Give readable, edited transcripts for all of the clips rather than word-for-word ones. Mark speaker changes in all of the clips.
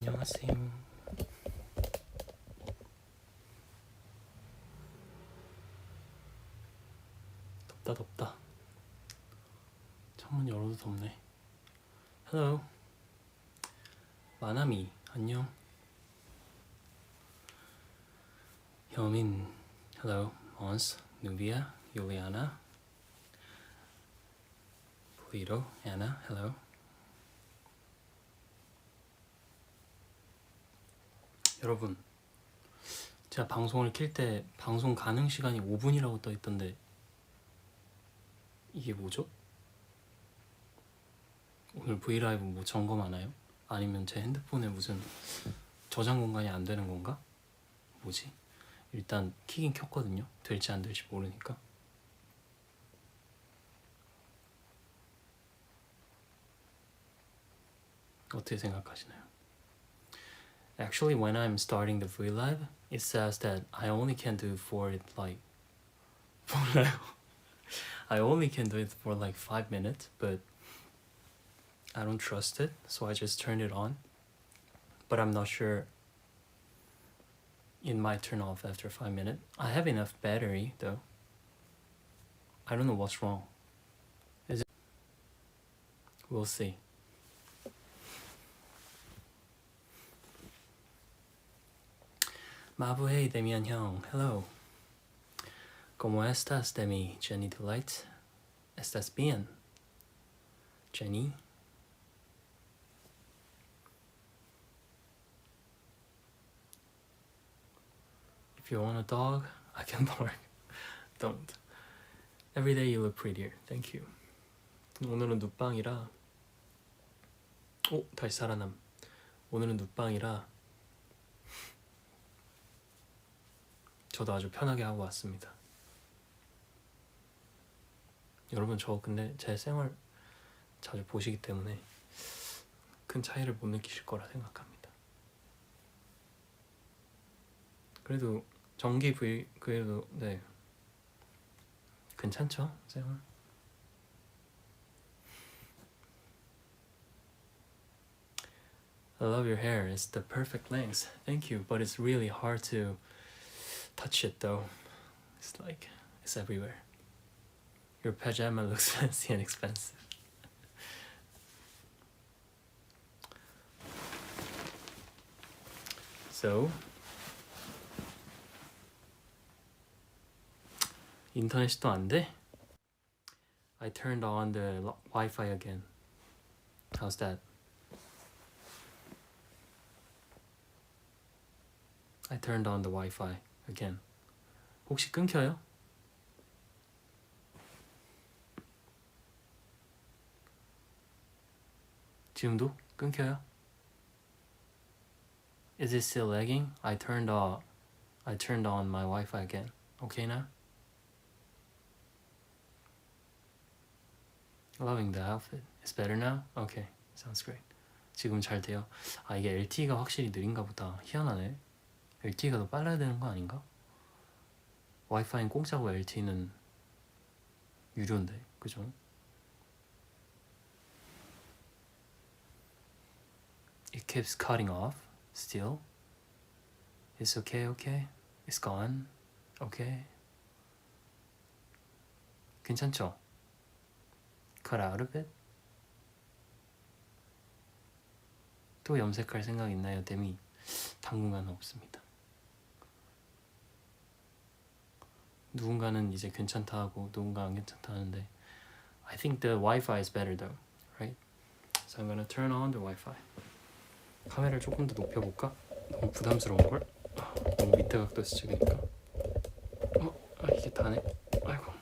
Speaker 1: 안녕하세요. 덥다. 창문 열어도 덥네. Hello. 마나미 안녕. 현민 Hello. Mons, Nubia, Juliana, Polito, Anna Hello. 여러분, 제가 방송을 킬 때 방송 가능 시간이 5분이라고 떠 있던데 이게 뭐죠? 오늘 브이라이브 뭐 점검하나요? 아니면 제 핸드폰에 무슨 저장 공간이 안 되는 건가? 뭐지? 일단 키긴 켰거든요. 될지 안 될지 모르니까. 어떻게 생각하시나요? Actually, when I'm starting the Vlive, it says that I only can do for it like I only can do it for like 5 minutes, but I don't trust it, so I just turned it on. But I'm not sure it might turn off after 5 minutes. I have enough battery though. I don't know what's wrong. Is it? We'll see. 마부 hey 데미안 형, hello. ¿Cómo estás, Demi? Jenny Delight. ¿Estás bien? Jenny. If you want a dog, I can bark. Don't. Every day you look prettier. Thank you. 오늘은 눕방이라. 오, 다시 살아남. 오늘은 눕방이라 저도 아주 편하게 하고 왔습니다. 여러분 저 근데 제 생활 자주 보시기 때문에 큰 차이를 못 느끼실 거라 생각합니다. 그래도 정기 V 그래도 네 괜찮죠 생활. I love your hair. It's the perfect length. Thank you, but it's really hard to touch it though. It's like it's everywhere. Your pajama looks fancy and expensive. So 인터넷이 또 안 돼? I turned on the Wi-Fi again. How's that? I turned on the Wi-Fi again. 혹시 끊겨요? 지금도 끊겨요? Is it still lagging? I turned on my Wi-Fi again. Okay now? Loving the outfit. It's better now? Okay, sounds great. 지금 잘 돼요. 아 이게 LTE가 확실히 느린가 보다. 희한하네. LTE가 더 빨라야 되는 거 아닌가? 와이파이는 공짜고 LTE는 유료인데, 그죠? It keeps cutting off. Still. It's okay. It's gone. Okay. 괜찮죠? Cut out a bit. 또 염색할 생각 있나요, 데미? 당분간은 없습니다. 누군가는 이제 괜찮다 하고 누군가 안 괜찮다 하는데 I think the Wi-Fi is better though, right? So I'm gonna turn on the Wi-Fi. 카메라를 조금 더 높여볼까? 너무 부담스러운걸? 너무 밑에 각도에서 찍으니까 이게 다네? 아이고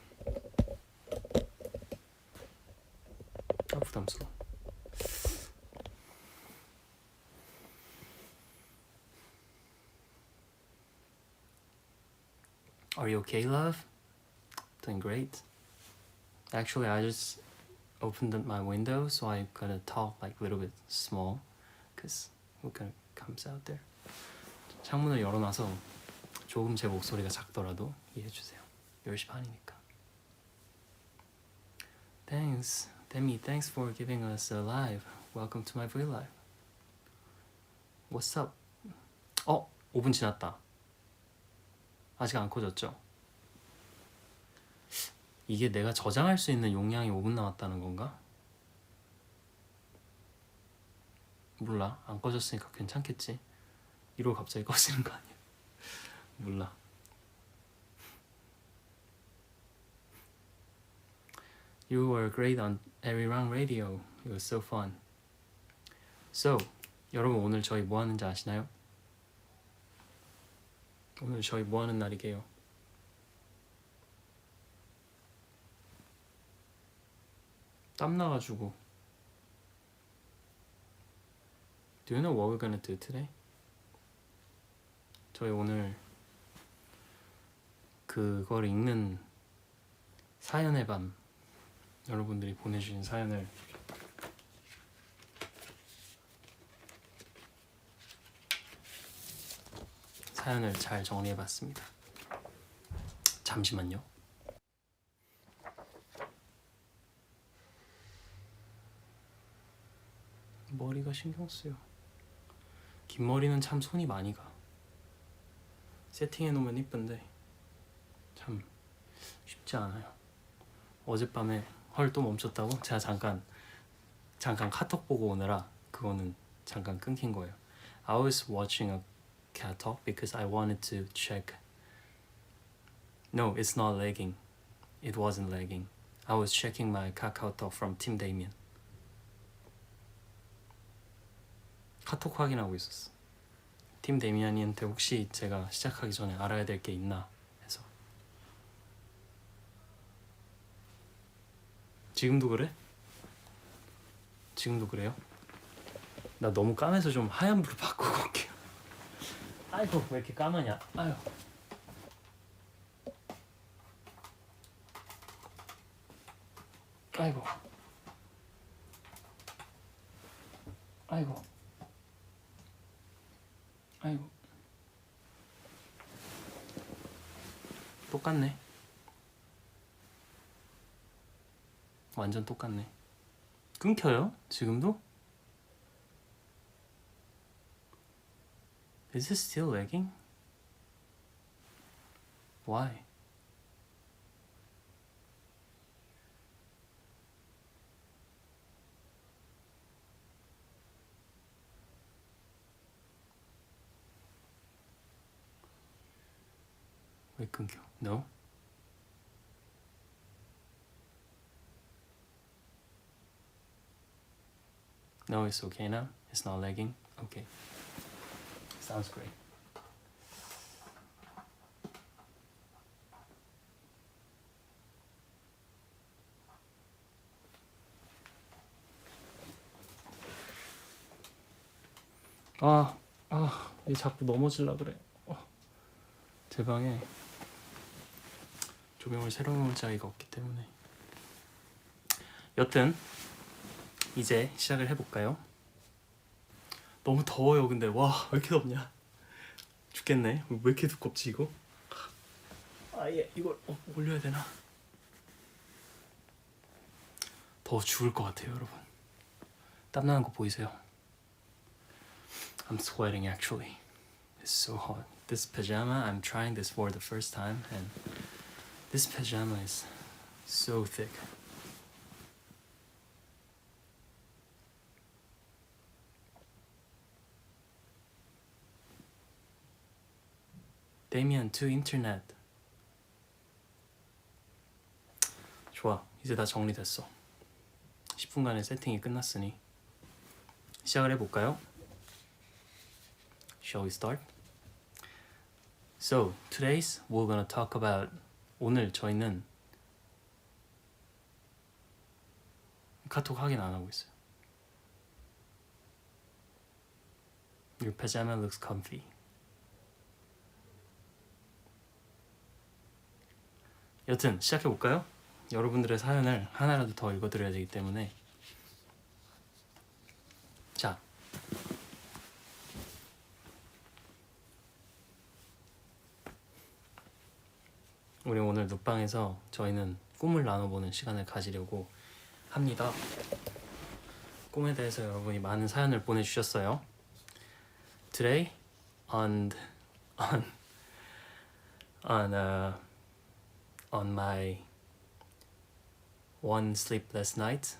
Speaker 1: 부담스러워. Are you okay, love? Doing great. Actually, I just opened my window, so I gotta talk like a little bit small, cause what kind of comes out there. 창문을 열어놔서 조금 제 목소리가 작더라도 이해해주세요. 10시 반이니까. Thanks, Demi. Thanks for giving us a live. Welcome to my Vlive. What's up? 5분 지났다. 아직 안 꺼졌죠? 이게 내가 저장할 수 있는 용량이 5분 남았다는 건가? 몰라. 안 꺼졌으니까 괜찮겠지. 이러고 갑자기 꺼지는 거 아니야? 몰라. You were great on Every Round Radio. It was so fun. So, 여러분 오늘 저희 뭐 하는지 아시나요? 오늘 저희 뭐 하는 날이게요? 땀 나가지고. Do you know what we're gonna do today? 저희 오늘 그걸 읽는 사연의 밤, 여러분들이 보내주신 사연을 잘 정리해봤습니다. 잠시만요. 머리가 신경 쓰여. 긴 머리는 참 손이 많이 가. 세팅해놓으면 이쁜데 참 쉽지 않아요. 어젯밤에 헐 또 멈췄다고? 제가 잠깐 카톡 보고 오느라 그거는 잠깐 끊긴 거예요. I was watching a cat talk because I wanted to check. No, it's not lagging. It wasn't lagging. I was checking my KakaoTalk from Team Damien. 카톡 확인하고 있었어. 팀 데미안이한테 혹시 제가 시작하기 전에 알아야 될 게 있나 해서. 지금도 그래? 지금도 그래요? 나 너무 까매서 좀 하얀 불 바꾸고 올게요. 아이고 왜 이렇게 까마냐. 아유. 아이고. 아이고. 아이고. 똑같네. 완전 똑같네. 끊겨요? 지금도? Is it still lagging? Why? 왜 끊겨? No? No, it's okay now? It's not lagging? Okay. Sounds great. 얘 자꾸 넘어질라 그래. 제 방에 조명을 새로 놓을 자리가 없기 때문에. 여튼 이제 시작을 해볼까요? 너무 더워요. 근데 와, 왜 이렇게 덥냐. 죽겠네. 왜 이렇게 두껍지 이거? 아예 이걸 올려야 되나? 더워 죽을 것 같아요 여러분. 땀나는 거 보이세요? I'm sweating actually. It's so hot. This pajama, I'm trying this for the first time and this pajama is so thick. Damien to internet. 좋아, 이제 다 정리됐어. 10분간의 세팅이 끝났으니 시작을 해볼까요? Shall we start? So, today's we're gonna talk about. 오늘 저희는 카톡 확인 안 하고 있어요. Your pajama looks comfy. 여튼 시작해볼까요? 여러분들의 사연을 하나라도 더 읽어드려야 되기 때문에. 자, 우리 오늘 눕방에서 저희는 꿈을 나눠보는 시간을 가지려고 합니다. 꿈에 대해서 여러분이 많은 사연을 보내주셨어요. today on on on my one sleepless night,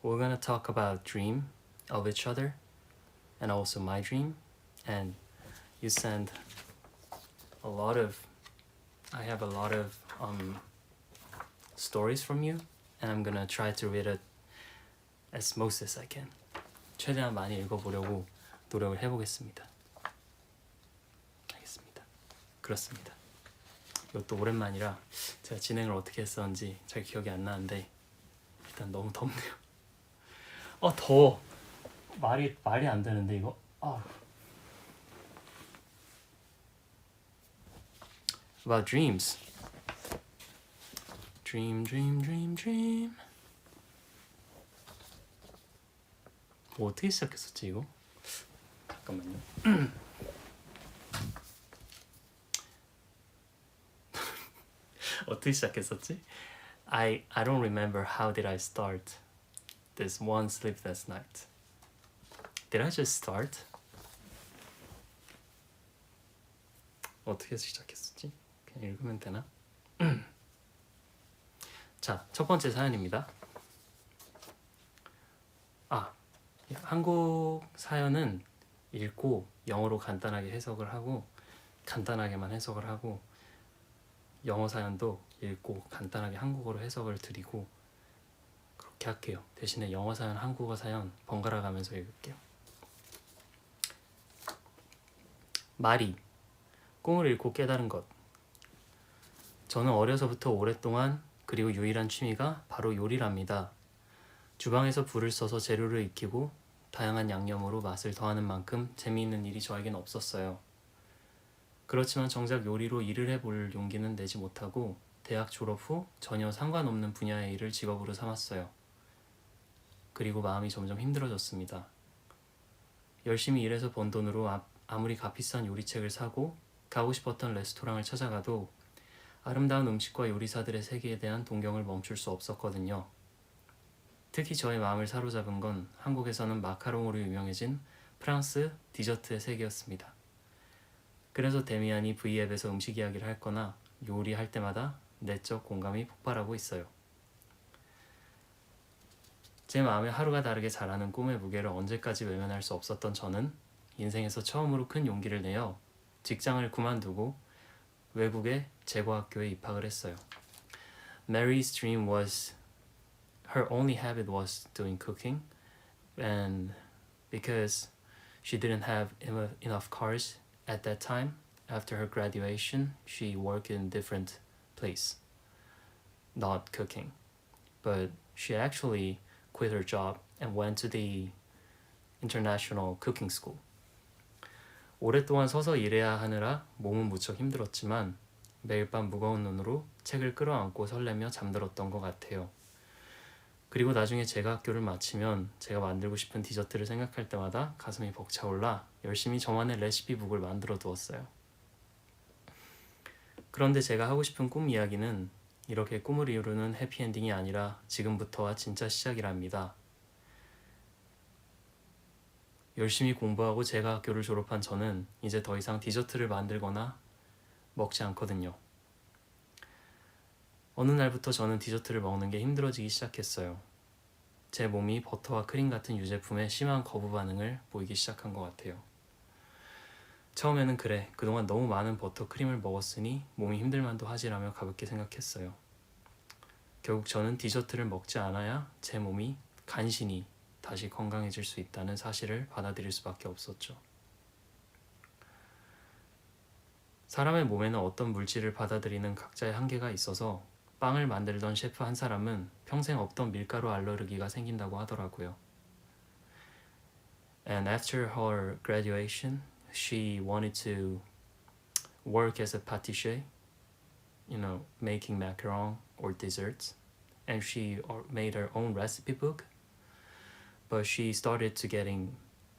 Speaker 1: we're gonna talk about dream of each other and also my dream. And you send a lot of I have a lot of stories from you, and I'm gonna try to read it as most as I can. 최대한 많이 읽어보려고 노력을 해보겠습니다. 알겠습니다. 그렇습니다. 이것도 오랜만이라 제가 진행을 어떻게 했었는지 잘 기억이 안 나는데 일단 너무 덥네요. 더워. 말이 안 되는데 이거. About dreams. Dream. 뭐 어떻게 시작했었지 이거? 잠깐만요. 어떻게 시작했었지? I don't remember how did I start this one sleepless night. Did I just start? 어떻게 시작했었지? 그냥 읽으면 되나? 자, 첫 번째 사연입니다. 한국 사연은 읽고 영어로 간단하게 해석을 하고 간단하게만 해석을 하고 영어 사연도 읽고 간단하게 한국어로 해석을 드리고 그렇게 할게요. 대신에 영어 사연, 한국어 사연 번갈아 가면서 읽을게요. 마리, 꿈을 잃고 깨달은 것. 저는 어려서부터 오랫동안 그리고 유일한 취미가 바로 요리랍니다. 주방에서 불을 써서 재료를 익히고 다양한 양념으로 맛을 더하는 만큼 재미있는 일이 저에겐 없었어요. 그렇지만 정작 요리로 일을 해볼 용기는 내지 못하고 대학 졸업 후 전혀 상관없는 분야의 일을 직업으로 삼았어요. 그리고 마음이 점점 힘들어졌습니다. 열심히 일해서 번 돈으로 아무리 값비싼 요리책을 사고 가고 싶었던 레스토랑을 찾아가도 아름다운 음식과 요리사들의 세계에 대한 동경을 멈출 수 없었거든요. 특히 저의 마음을 사로잡은 건 한국에서는 마카롱으로 유명해진 프랑스 디저트의 세계였습니다. 그래서 데미안이 V앱에서 음식 이야기를 할 거나 요리할 때마다 내적 공감이 폭발하고 있어요. 제 마음에 하루가 다르게 자라는 꿈의 무게를 언제까지 외면할 수 없었던 저는 인생에서 처음으로 큰 용기를 내어 직장을 그만두고 외국의 제과학교에 입학을 했어요. Mary's dream was her only habit was doing cooking, and because she didn't have enough cars at that time, after her graduation, she worked in different place, not cooking. But she actually quit her job and went to the international cooking school. 오랫동안 서서 일해야 하느라 몸은 무척 힘들었지만 매일 밤 무거운 눈으로 책을 끌어안고 설레며 잠들었던 것 같아요. 그리고 나중에 제가 학교를 마치면 제가 만들고 싶은 디저트를 생각할 때마다 가슴이 벅차올라 열심히 저만의 레시피북을 만들어 두었어요. 그런데 제가 하고 싶은 꿈 이야기는 이렇게 꿈을 이루는 해피엔딩이 아니라 지금부터가 진짜 시작이랍니다. 열심히 공부하고 제가 학교를 졸업한 저는 이제 더 이상 디저트를 만들거나 먹지 않거든요. 어느 날부터 저는 디저트를 먹는 게 힘들어지기 시작했어요. 제 몸이 버터와 크림 같은 유제품에 심한 거부 반응을 보이기 시작한 것 같아요. 처음에는 그래, 그동안 너무 많은 버터 크림을 먹었으니 몸이 힘들만도 하지라며 가볍게 생각했어요. 결국 저는 디저트를 먹지 않아야 제 몸이 간신히 다시 건강해질 수 있다는 사실을 받아들일 수밖에 없었죠. 사람의 몸에는 어떤 물질을 받아들이는 각자의 한계가 있어서 빵을 만들던 셰프 한 사람은 평생 없던 밀가루 알러르기가 생긴다고 하더라고요. And after her graduation, she wanted to work as a pâtissier, making macaron or desserts. And she made her own recipe book. But she started to getting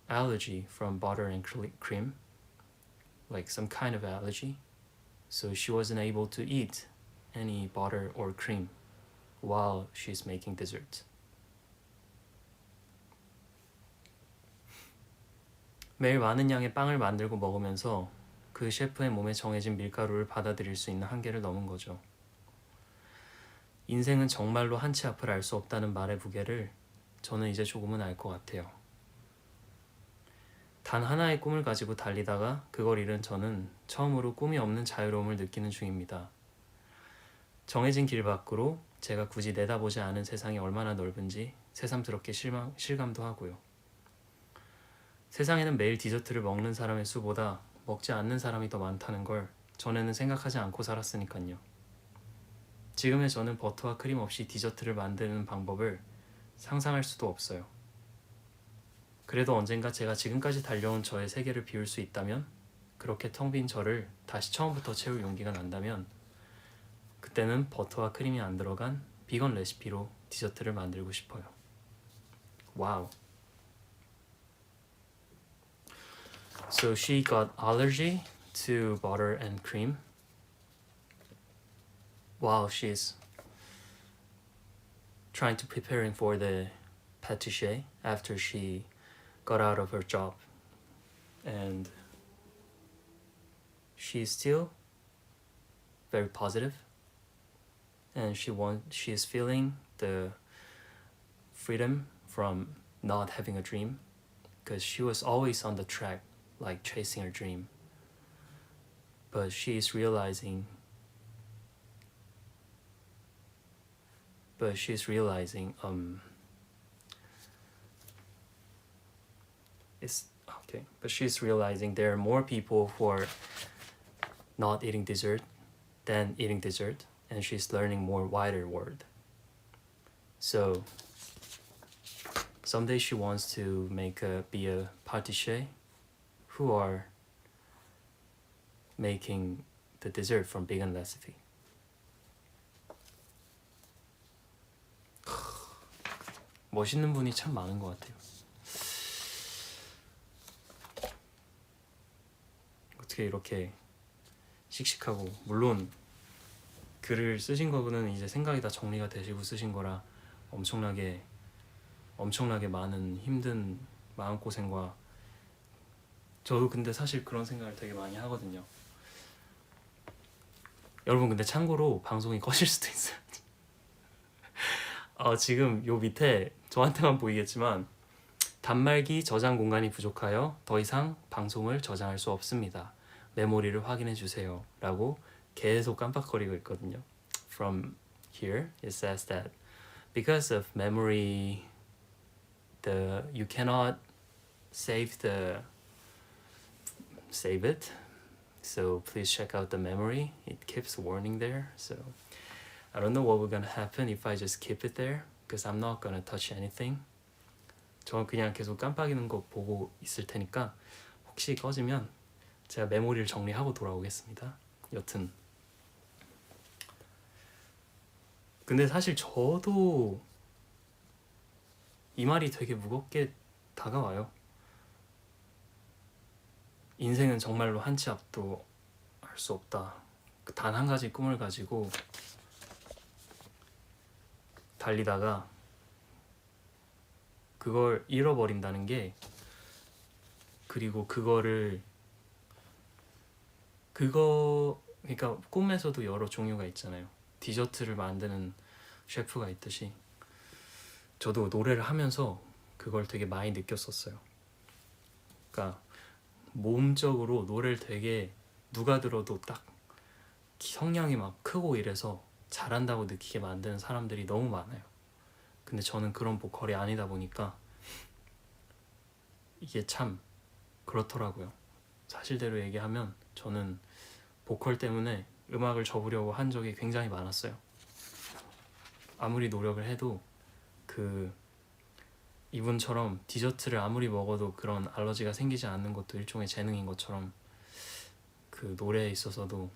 Speaker 1: allergy from butter and cream, like some kind of allergy. So she wasn't able to eat any butter or cream while she's making dessert. 매일 많은 양의 빵을 만들고 먹으면서 그 셰프의 몸에 정해진 밀가루를 받아들일 수 있는 한계를 넘은 거죠. 인생은 정말로 한치 앞을 알 수 없다는 말의 무게를 저는 이제 조금은 알 것 같아요. 단 하나의 꿈을 가지고 달리다가 그걸 잃은 저는 처음으로 꿈이 없는 자유로움을 느끼는 중입니다. 정해진 길 밖으로 제가 굳이 내다보지 않은 세상이 얼마나 넓은지 새삼스럽게 실감도 하고요. 세상에는 매일 디저트를 먹는 사람의 수보다 먹지 않는 사람이 더 많다는 걸 전에는 생각하지 않고 살았으니까요. 지금의 저는 버터와 크림 없이 디저트를 만드는 방법을 상상할 수도 없어요. 그래도 언젠가 제가 지금까지 달려온 저의 세계를 비울 수 있다면, 그렇게 텅 빈 저를 다시 처음부터 채울 용기가 난다면, 그때는 버터와 크림이 안 들어간 비건 레시피로 디저트를 만들고 싶어요. 와우. So she got allergy to butter and cream while she's trying to preparing for the pâtisserie after she got out of her job, and she's still very positive, and she's feeling the freedom from not having a dream, because she was always on the track, like chasing her dream, but she's realizing she's realizing there are more people who are not eating dessert than eating dessert, and she's learning more wider world. So someday she wants to be a pâtissier who are making the dessert from vegan recipe. 멋있는 분이 참 많은 것 같아요. 어떻게 이렇게 씩씩하고, 물론 글을 쓰신 거는 이제 생각이 다 정리가 되시고 쓰신 거라 엄청나게 많은 힘든 마음고생과, 저도 근데 사실 그런 생각을 되게 많이 하거든요. 여러분 근데 참고로 방송이 꺼질 수도 있어요. 지금 요 밑에 저한테만 보이겠지만 단말기 저장 공간이 부족하여 더 이상 방송을 저장할 수 없습니다. 메모리를 확인해 주세요 라고 계속 깜빡거리고 있거든요. From here it says that because of memory you cannot save it, so please check out the memory. It keeps warning there, so I don't know what will gonna happen if I just keep it there, because I'm not gonna touch anything. 저 그냥 계속 깜빡이는 거 보고 있을 테니까 혹시 꺼지면 제가 메모리를 정리하고 돌아오겠습니다. 여튼 근데 사실 저도 이 말이 되게 무겁게 다가와요. 인생은 정말로 한치 앞도 알 수 없다. 단 한 가지 꿈을 가지고 달리다가 그걸 잃어버린다는 게, 그리고 그러니까 꿈에서도 여러 종류가 있잖아요. 디저트를 만드는 셰프가 있듯이 저도 노래를 하면서 그걸 되게 많이 느꼈었어요. 그러니까 몸적으로 노래를 되게 누가 들어도 딱 성량이 막 크고 이래서 잘한다고 느끼게 만드는 사람들이 너무 많아요. 근데 저는 그런 보컬이 아니다 보니까 이게 참 그렇더라고요. 사실대로 얘기하면 저는 보컬 때문에 음악을 접으려고 한 적이 굉장히 많았어요. 아무리 노력을 해도 이분처럼 디저트를 아무리 먹어도 그런 알러지가 생기지 않는 것도 일종의 재능인 것처럼, 그 노래에 있어서도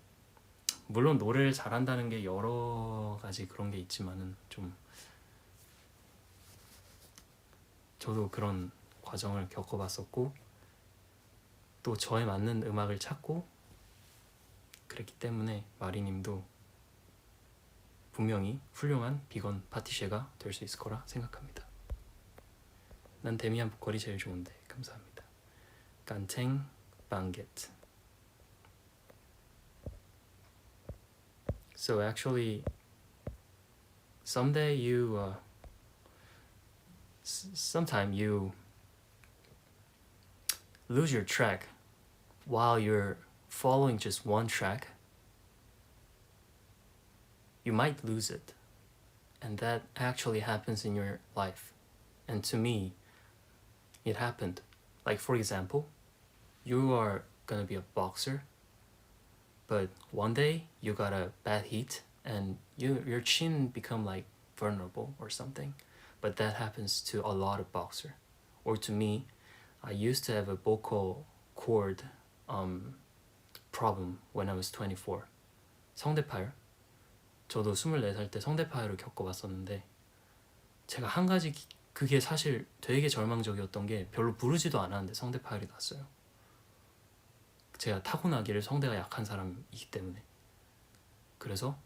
Speaker 1: 물론 노래를 잘한다는 게 여러 가지 그런 게 있지만은 좀 저도 그런 과정을 겪어봤었고 또 저에 맞는 음악을 찾고 그랬기 때문에 마리님도 분명히 훌륭한 비건 파티셰가 될 수 있을 거라 생각합니다. 난 데미안 보컬이 제일 좋은데. 감사합니다. 깐탱 방겟. So actually, someday you, sometime you lose your track while you're following just one track. You might lose it, and that actually happens in your life. And to me, it happened. Like for example, you are gonna be a boxer, but one day you got a bad heat and your chin become like vulnerable or something. But that happens to a lot of boxer. Or to me, I used to have a vocal cord problem when I was 24. 성대파열. 저도 24살 때 성대파열을 겪어봤었는데 제가 한 가지 그게 사실 되게 절망적이었던 게 별로 부르지도 않았는데 성대파열이 났어요. 제가 타고나기를 성대가 약한 사람이기 때문에. 그래서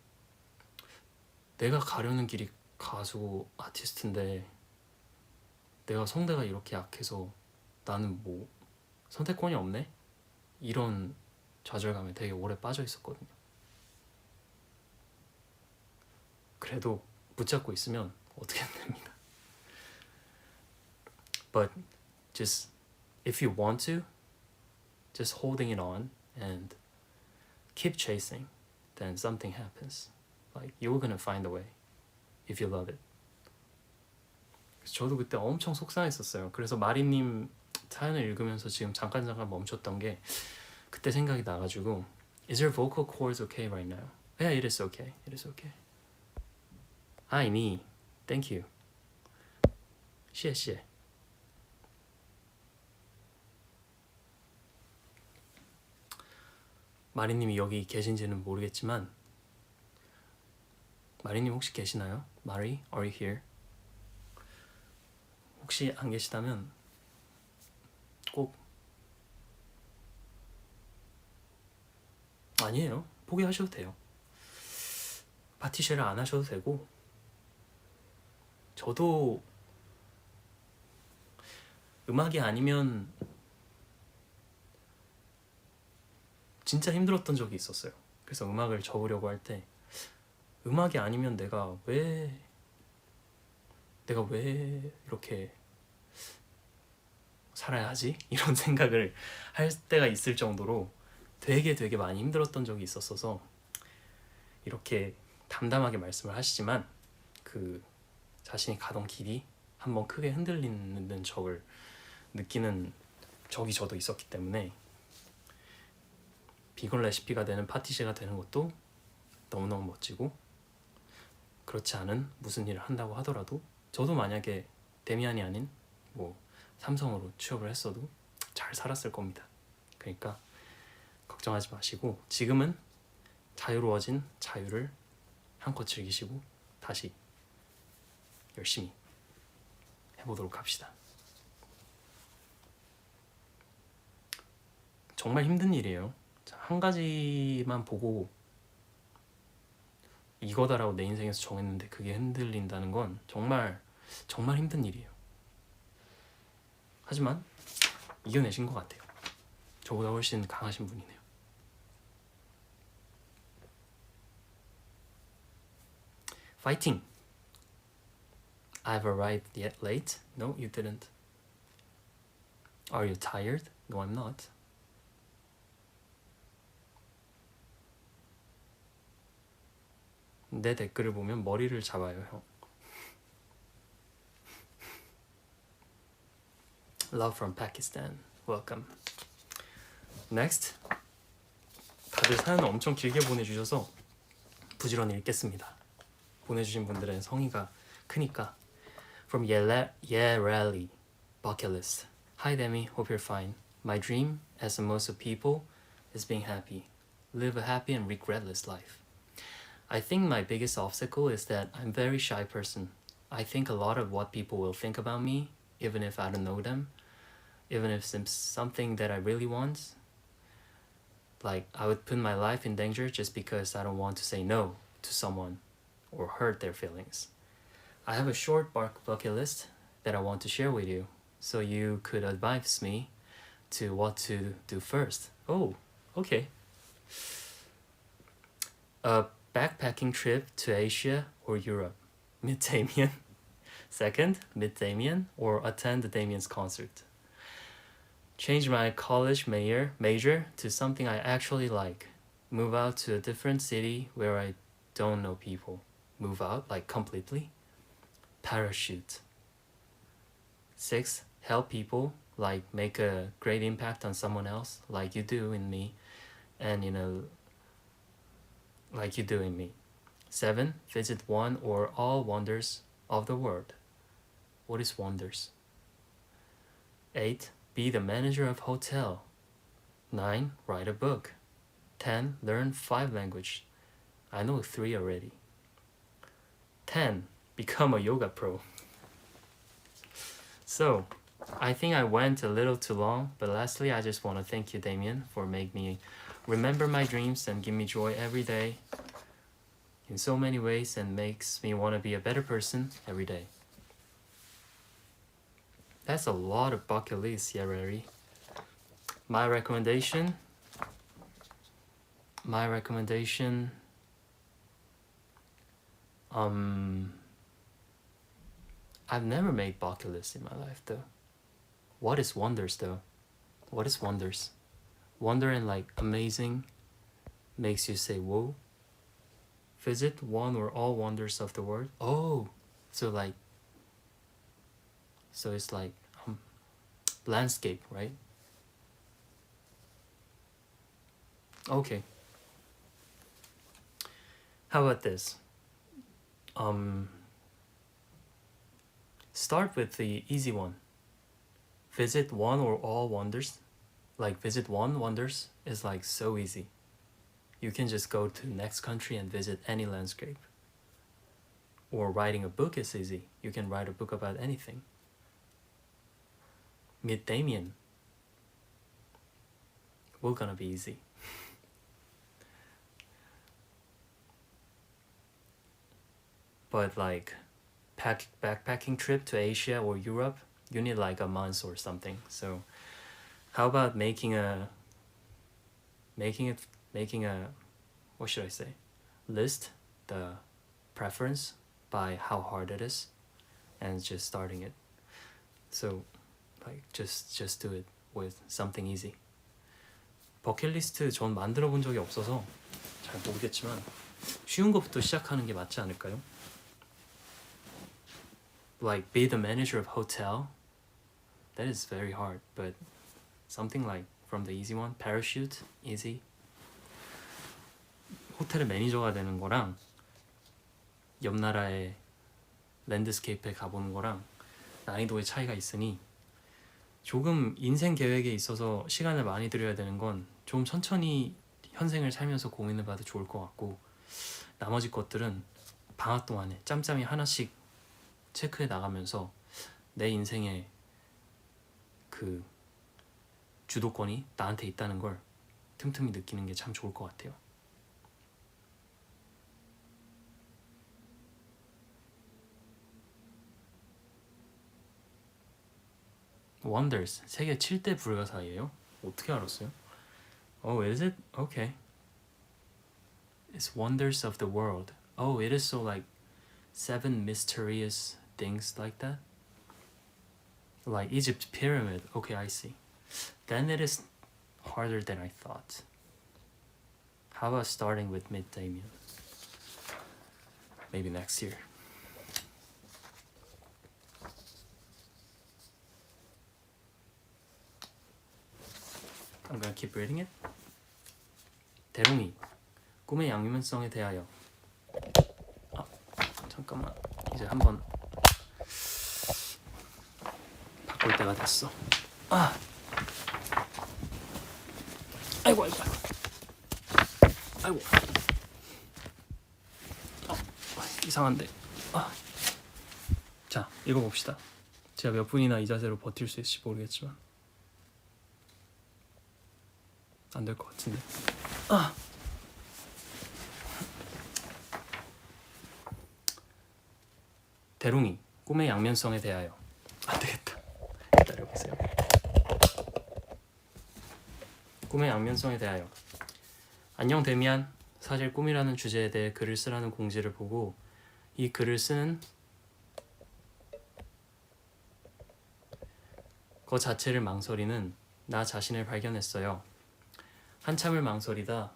Speaker 1: 내가 가려는 길이 가수 아티스트인데 내가 성대가 이렇게 약해서 나는 뭐 선택권이 없네? 이런 좌절감에 되게 오래 빠져 있었거든요. 그래도 붙잡고 있으면 어떻게 안 됩니다. But just if you want to, just holding it on and keep chasing, then something happens. Like you're gonna find a way if you love it. 저도 그때 엄청 속상했었어요. 그래서 마리님 사연을 읽으면서 지금 잠깐 멈췄던 게 그때 생각이 나가지고 Is your vocal cords okay right now? Yeah, it is okay. It is okay. Hi, me. Thank you. 谢谢. 마리님이 여기 계신지는 모르겠지만 마리님 혹시 계시나요? 마리, are you here? 혹시 안 계시다면 꼭 아니에요. 포기하셔도 돼요. 파티쉐를 안 하셔도 되고 저도 음악이 아니면 진짜 힘들었던 적이 있었어요. 그래서 음악을 접으려고 할 때 음악이 아니면 내가 왜 이렇게 살아야 하지? 이런 생각을 할 때가 있을 정도로 되게 많이 힘들었던 적이 있었어서 이렇게 담담하게 말씀을 하시지만 그 자신이 가던 길이 한번 크게 흔들리는 적을 느끼는 적이 저도 있었기 때문에 비건 레시피가 되는 파티쉐가 되는 것도 너무너무 멋지고 그렇지 않은 무슨 일을 한다고 하더라도 저도 만약에 데미안이 아닌 뭐 삼성으로 취업을 했어도 잘 살았을 겁니다. 그러니까 걱정하지 마시고 지금은 자유로워진 자유를 한껏 즐기시고 다시 열심히 해보도록 합시다. 정말 힘든 일이에요. 한 가지만 보고 이거다라고 내 인생에서 정했는데 그게 흔들린다는 건 정말 힘든 일이에요. 하지만 이겨내신 것 같아요. 저보다 훨씬 강하신 분이네요. Fighting. I've arrived yet late. No, you didn't. Are you tired? No, I'm not. 내 댓글을 보면 머리를 잡아요, 형. Love from Pakistan. Welcome. Next. 다들 사연을 엄청 길게 보내주셔서 부지런히 읽겠습니다. 보내주신 분들의 성의가 크니까. From Yerali, bucket list. Hi Demi, hope you're fine. My dream, as most of people, is being happy. Live a happy and regretless life. I think my biggest obstacle is that I'm a very shy person. I think a lot of what people will think about me, even if I don't know them, even if it's something that I really want. Like, I would put my life in danger just because I don't want to say no to someone or hurt their feelings. I have a short bucket list that I want to share with you, so you could advise me to what to do first. Oh, okay. A backpacking trip to Asia or Europe. Meet Damien. Second, meet Damien or attend Damien's concert. Change my college major to something I actually like. Move out to a different city where I don't know people. Move out, like completely. Parachute. 6, help people, like make a great impact on someone else, like you do in me, and like you do in me. 7, visit one or all wonders of the world. What is wonders? 8, be the manager of hotel. 9, write a book. 10, learn 5 languages. I know 3 already. 10, become a yoga pro. So, I think I went a little too long, but lastly, I just want to thank you, Damien, for making me remember my dreams and give me joy every day in so many ways and makes me want to be a better person every day. That's a lot of bucket list, Yareri. My recommendation, I've never made bucket lists in my life though. What is wonders though? What is wonders? Wonder and like amazing makes you say whoa. Visit one or all wonders of the world. Oh, so it's like landscape, right? Okay. How about this? Start with the easy one. Visit one or all wonders. Like visit one wonders is like so easy. You can just go to the next country and visit any landscape. Or writing a book is easy. You can write a book about anything. Meet Damien. We're gonna be easy. But like backpacking trip to Asia or Europe, you need like a month or something. So how about making a what should I say? List the preference by how hard it is and just starting it. So like just do it with something easy. 버킷리스트 전 만들어 본 적이 없어서 잘 모르겠지만 쉬운 것부터 시작하는 게 맞지 않을까요? Like be the manager of hotel. That is very hard, but something like from the easy one, parachute, easy. 호텔의 매니저가 되는 거랑 옆 나라의 랜드스케이프에 가보는 거랑 난이도의 차이가 있으니 조금 인생 계획에 있어서 시간을 많이 들여야 되는 건 좀 천천히 현생을 살면서 고민해봐도 좋을 것 같고 나머지 것들은 방학 동안에 짬짬이 하나씩 체크해 나가면서 내 인생의 그 주도권이 나한테 있다는 걸 틈틈이 느끼는 게 참 좋을 것 같아요. Wonders 세계 7대 불가사의예요? 어떻게 알았어요? Oh, is it? Okay. It's wonders of the world. Oh, it is so like 7 mysterious things like that? Like Egypt pyramid. Okay, I see. Then it is harder than I thought. How about starting with Meet Damien? Maybe next year. I'm gonna keep reading it. 대롱이 꿈의 양면성에 대하여. 잠깐만 이제 한번 바꿀 때가 됐어. 아이고 이상한데. 자 읽어봅시다. 제가 몇 분이나 이 자세로 버틸 수 있을지 모르겠지만 안 될 것 같은데. 대롱이 꿈의 양면성에 대하여. 안 되겠다. 기다려보세요. 꿈의 양면성에 대하여. 안녕 데미안. 사실 꿈이라는 주제에 대해 글을 쓰라는 공지를 보고 이 글을 쓰는 것 자체를 망설이는 나 자신을 발견했어요. 한참을 망설이다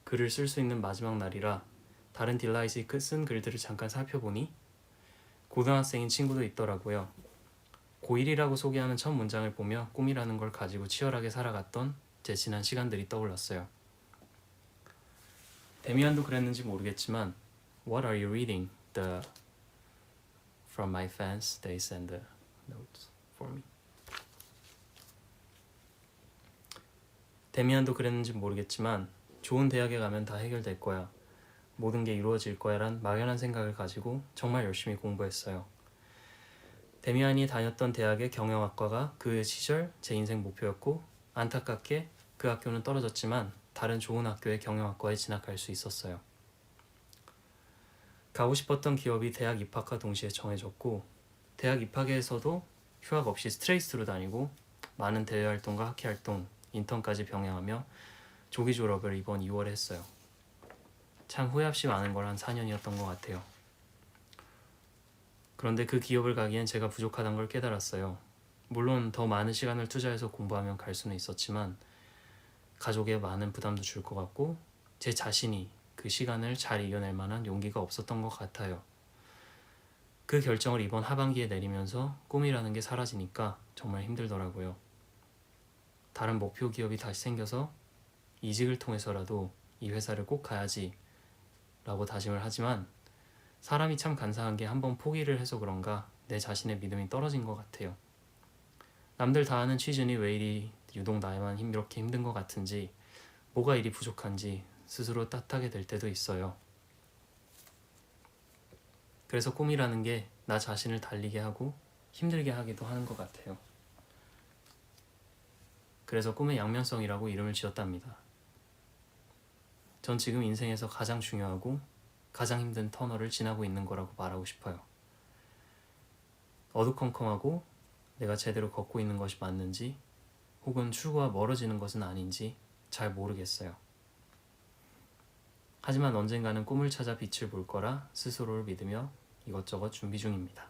Speaker 1: 글을 쓸 수 있는 마지막 날이라 다른 딜라이트이 쓴 글들을 잠깐 살펴보니 고등학생인 친구도 있더라고요. 고1이라고 소개하는 첫 문장을 보며 꿈이라는 걸 가지고 치열하게 살아갔던 제 지난 시간들이 떠올랐어요. 데미안도 그랬는지 모르겠지만 What are you reading? From my fans, they send the notes for me. 데미안도 그랬는지 모르겠지만 좋은 대학에 가면 다 해결될 거야. 모든 게 이루어질 거야 란 막연한 생각을 가지고 정말 열심히 공부했어요. 데미안이 다녔던 대학의 경영학과가 그 시절 제 인생 목표였고 안타깝게 그 학교는 떨어졌지만 다른 좋은 학교의 경영학과에 진학할 수 있었어요. 가고 싶었던 기업이 대학 입학과 동시에 정해졌고 대학 입학에서도 휴학 없이 스트레이트로 다니고 많은 대외활동과 학회활동, 인턴까지 병행하며 조기 졸업을 이번 2월에 했어요. 참 후회 없이 많은 걸 한 4년이었던 것 같아요. 그런데 그 기업을 가기엔 제가 부족하다는 걸 깨달았어요. 물론 더 많은 시간을 투자해서 공부하면 갈 수는 있었지만 가족에 많은 부담도 줄 것 같고 제 자신이 그 시간을 잘 이겨낼 만한 용기가 없었던 것 같아요. 그 결정을 이번 하반기에 내리면서 꿈이라는 게 사라지니까 정말 힘들더라고요. 다른 목표 기업이 다시 생겨서 이직을 통해서라도 이 회사를 꼭 가야지 라고 다짐을 하지만 사람이 참 간사한 게 한번 포기를 해서 그런가 내 자신의 믿음이 떨어진 것 같아요. 남들 다 하는 취준이 왜 이리 유독 나에만 이렇게 힘든 것 같은지 뭐가 이리 부족한지 스스로 탓하게 될 때도 있어요. 그래서 꿈이라는 게 나 자신을 달리게 하고 힘들게 하기도 하는 것 같아요. 그래서 꿈의 양면성이라고 이름을 지었답니다. 전 지금 인생에서 가장 중요하고 가장 힘든 터널을 지나고 있는 거라고 말하고 싶어요. 어두컴컴하고 내가 제대로 걷고 있는 것이 맞는지 혹은 출구와 멀어지는 것은 아닌지 잘 모르겠어요. 하지만 언젠가는 꿈을 찾아 빛을 볼 거라 스스로를 믿으며 이것저것 준비 중입니다.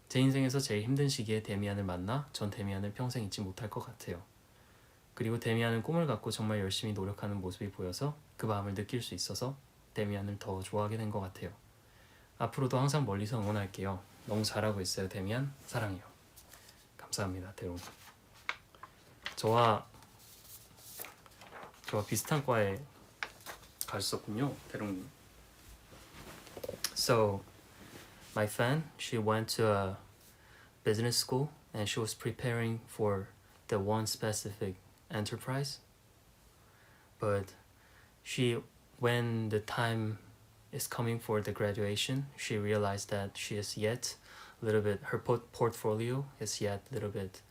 Speaker 1: 제 인생에서 제일 힘든 시기에 데미안을 만나 전 데미안을 평생 잊지 못할 것 같아요. 그리고 데미안은 꿈을 갖고 정말 열심히 노력하는 모습이 보여서 그 마음을 느낄 수 있어서 데미안을 더 좋아하게 된 것 같아요. 앞으로도 항상 멀리서 응원할게요. 너무 잘하고 있어요, 데미안. 사랑해요. 감사합니다, 대롱. 저와 비슷한 과에 가셨었군요, 대롱님. So, my fan, she went to a business school and she was preparing for the one specific enterprise. But when the time is coming for the graduation, she realized that she is yet a little bit, her portfolio is yet a little bit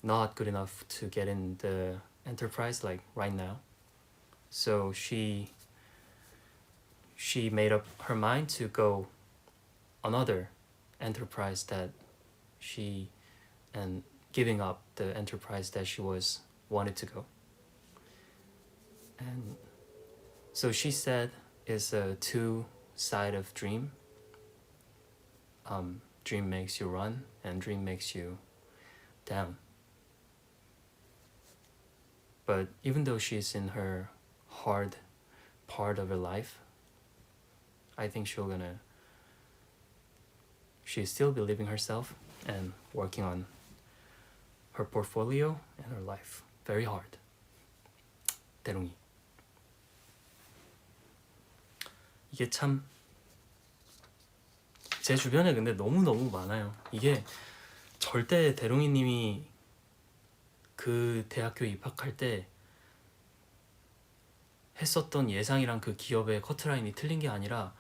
Speaker 1: not good enough to get in the enterprise like right now. So she made up her mind to go another enterprise that she and giving up the enterprise that she wanted to go. And so she said it's a two-side of dream. Dream makes you run and dream makes you down. But even though she's in her hard part of her life, I think she'll still believing herself and working on her portfolio and her life very hard. 대롱이. 이게 참 제 주변에 근데 너무너무 많아요. 이게 절대 대롱이님이 그 대학교 입학할 때 했었던 예상이랑 그 기업의 커트라인이 틀린 게 아니라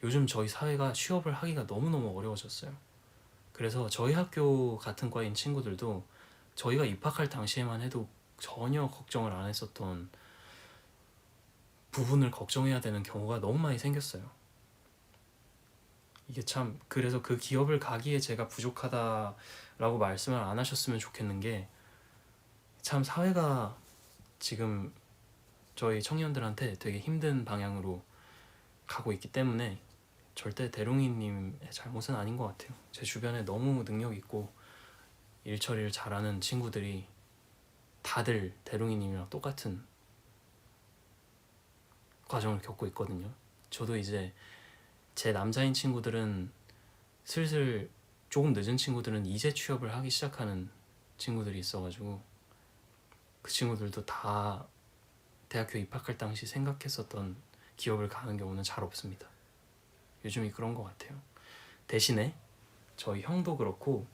Speaker 1: 요즘 저희 사회가 취업을 하기가 너무너무 어려워졌어요. 그래서 저희 학교 같은 과인 친구들도 저희가 입학할 당시에만 해도 전혀 걱정을 안 했었던 부분을 걱정해야 되는 경우가 너무 많이 생겼어요. 이게 참 그래서 그 기업을 가기에 제가 부족하다라고 말씀을 안 하셨으면 좋겠는 게 참 사회가 지금 저희 청년들한테 되게 힘든 방향으로 가고 있기 때문에 절대 대롱이님의 잘못은 아닌 것 같아요. 제 주변에 너무 능력 있고 일처리를 잘하는 친구들이 다들 대롱이님이랑 똑같은 과정을 겪고 있거든요. 저도 이제 제 남자인 친구들은 슬슬 조금 늦은 친구들은 이제 취업을 하기 시작하는 친구들이 있어가지고 그 친구들도 다 대학교 입학할 당시 생각했었던 기업을 가는 경우는 잘 없습니다. 요즘이 그런 것 같아요. 대신에 저희 형도 그렇고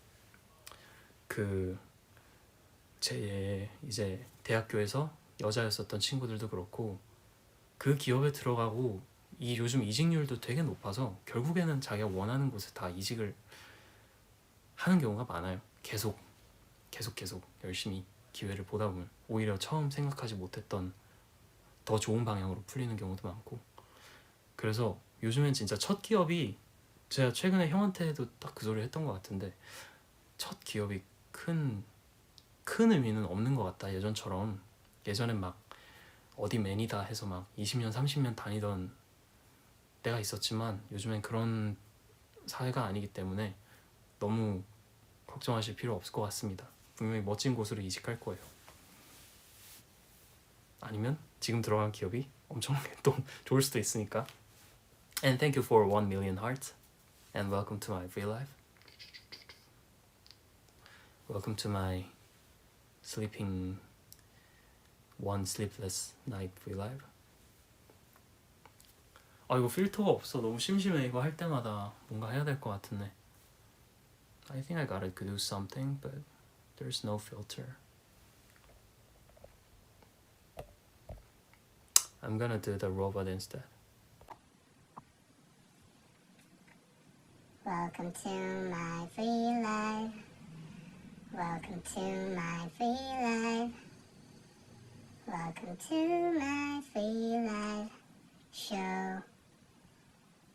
Speaker 1: 그 제 이제 대학교에서 여자였었던 친구들도 그렇고 그 기업에 들어가고 이 요즘 이직률도 되게 높아서 결국에는 자기가 원하는 곳에 다 이직을 하는 경우가 많아요. 계속 열심히 기회를 보다 보면 오히려 처음 생각하지 못했던 더 좋은 방향으로 풀리는 경우도 많고 그래서 요즘엔 진짜 첫 기업이 제가 최근에 형한테도 딱 그 소리 했던 것 같은데 첫 기업이 큰 의미는 없는 것 같다. 예전처럼 예전엔 막 어디 맨이다 해서 막 20년 30년 다니던 때가 있었지만 요즘엔 그런 사회가 아니기 때문에 너무 걱정하실 필요 없을 것 같습니다. 분명히 멋진 곳으로 이직할 거예요. 아니면 지금 들어간 기업이 엄청 또 좋을 수도 있으니까. And thank you for 1 million hearts and welcome to my free life. Welcome to my sleeping one sleepless night free life. 아 이거 필터가 없어. 너무 심심해. 이거 할 때마다 뭔가 해야 될 것 같은데. I think I gotta do something, but there's no filter. I'm gonna do the robot instead.
Speaker 2: Welcome to my free life. Welcome to my free life. Welcome to my free life show.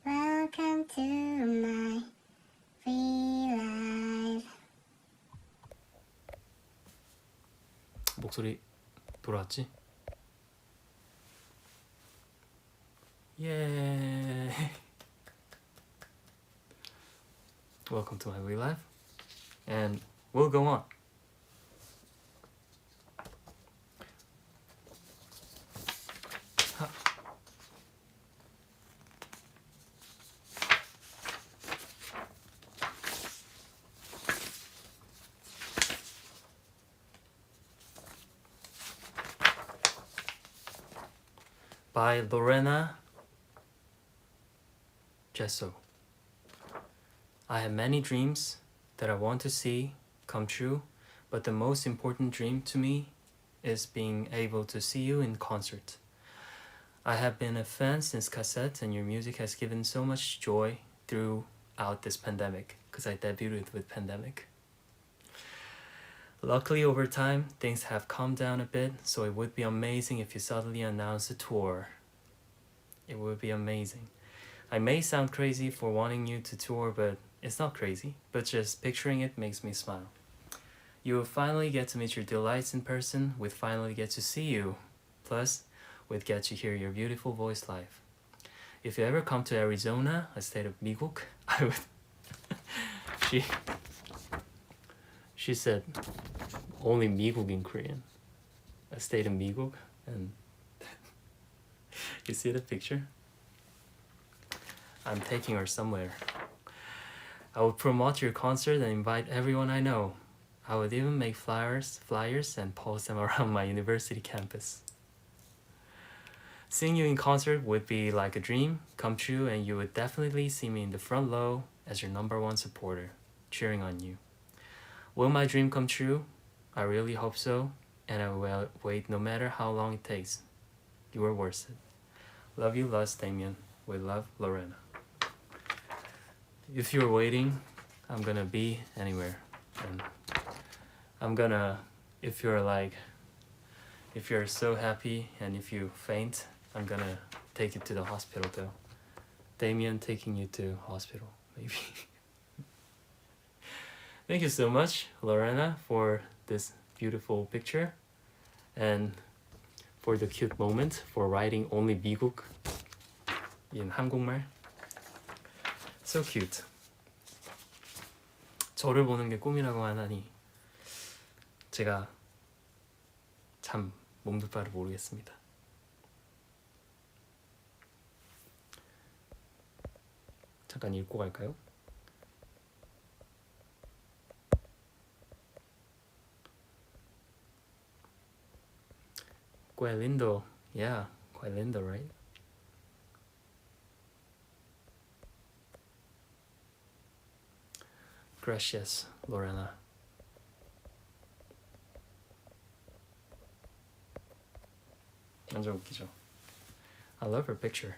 Speaker 2: Welcome to my free life.
Speaker 1: 목소리 돌아왔지? 예. Welcome to my free life, and we'll go on. By Lorena Gesso. I have many dreams that I want to see come true, but the most important dream to me is being able to see you in concert. I have been a fan since cassette, and your music has given so much joy throughout this pandemic, because I debuted with Pandemic. Luckily, over time, things have calmed down a bit, so it would be amazing if you suddenly announce a tour. It would be amazing. I may sound crazy for wanting you to tour, but it's not crazy, but just picturing it makes me smile. You will finally get to meet your delights in person, we'd finally get to see you. Plus, we'd get to hear your beautiful voice live. If you ever come to Arizona, a state of 미국, I would... She said only 미국 in Korean. A state of 미국, and you see the picture? I'm taking her somewhere. I would promote your concert and invite everyone I know. I would even make flyers and post them around my university campus. Seeing you in concert would be like a dream come true, and you would definitely see me in the front row as your #1 supporter, cheering on you. Will my dream come true? I really hope so, and I will wait no matter how long it takes. You are worth it. Love you, loves, Damien. With love, Lorena. If you're waiting, I'm gonna be anywhere. And I'm gonna, if you're so happy and if you faint, I'm gonna take you to the hospital though. Damien taking you to hospital. maybe. Thank you so much, Lorena, for this beautiful picture and for the cute moment for writing only 미국 in 한국말. So cute. 저를 보는 게 꿈이라고 하다니 제가 참 몸둘 바를 모르겠습니다. 잠깐 읽고 갈까요? Qué lindo. Yeah, quite lindo, right? Gracias, Lorena. 완전 웃기죠? I love her picture.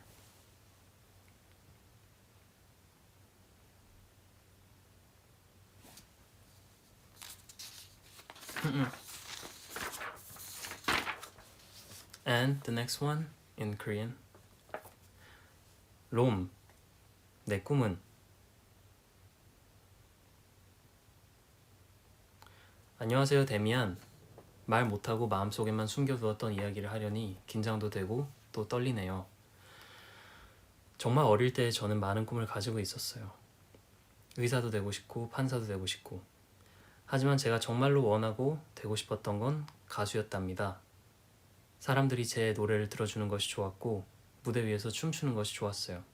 Speaker 1: And the next one in Korean. 롬, 내 꿈은. 안녕하세요, 데미안. 말 못하고 마음속에만 숨겨두었던 이야기를 하려니 긴장도 되고 또 떨리네요. 정말 어릴 때 저는 많은 꿈을 가지고 있었어요. 의사도 되고 싶고 판사도 되고 싶고. 하지만 제가 정말로 원하고 되고 싶었던 건 가수였답니다. 사람들이 제 노래를 들어주는 것이 좋았고 무대 위에서 춤추는 것이 좋았어요.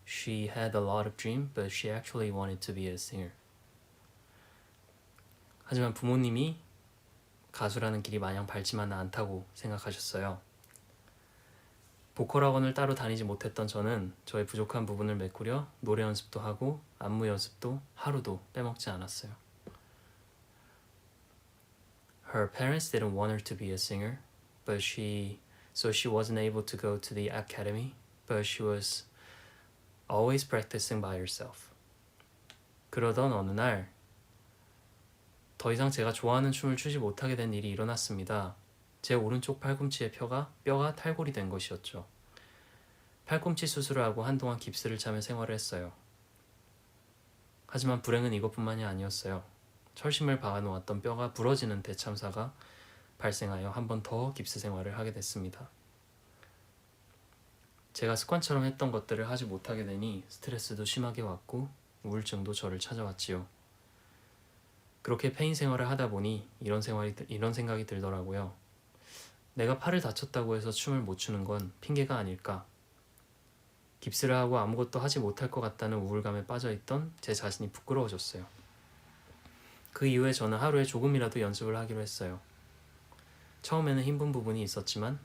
Speaker 1: She had a lot of dreams, but she actually wanted to be a singer. 하지만 부모님이 가수라는 길이 마냥 밝지만은 않다고 생각하셨어요. 보컬 학원을 따로 다니지 못했던 저는 저의 부족한 부분을 메꾸려 노래 연습도 하고 안무 연습도 하루도 빼먹지 않았어요. Her parents didn't want her to be a singer, but she wasn't able to go to the academy, but she was always practicing by herself. 그러던 어느 날 더 이상 제가 좋아하는 춤을 추지 못하게 된 일이 일어났습니다. 제 오른쪽 팔꿈치의 뼈가 탈골이 된 것이었죠. 팔꿈치 수술을 하고 한동안 깁스를 차며 생활을 했어요. 하지만 불행은 이것뿐만이 아니었어요. 철심을 박아놓았던 뼈가 부러지는 대참사가 발생하여 한 번 더 깁스 생활을 하게 됐습니다. 제가 습관처럼 했던 것들을 하지 못하게 되니 스트레스도 심하게 왔고 우울증도 저를 찾아왔지요. 그렇게 페인 생활을 하다 보니 이런 생각이 들더라고요. 내가 팔을 다쳤다고 해서 춤을 못 추는 건 핑계가 아닐까. 깁스를 하고 아무것도 하지 못할 것 같다는 우울감에 빠져있던 제 자신이 부끄러워졌어요. 그 이후에 저는 하루에 조금이라도 연습을 하기로 했어요. 처음에는 힘든 부분이 있었지만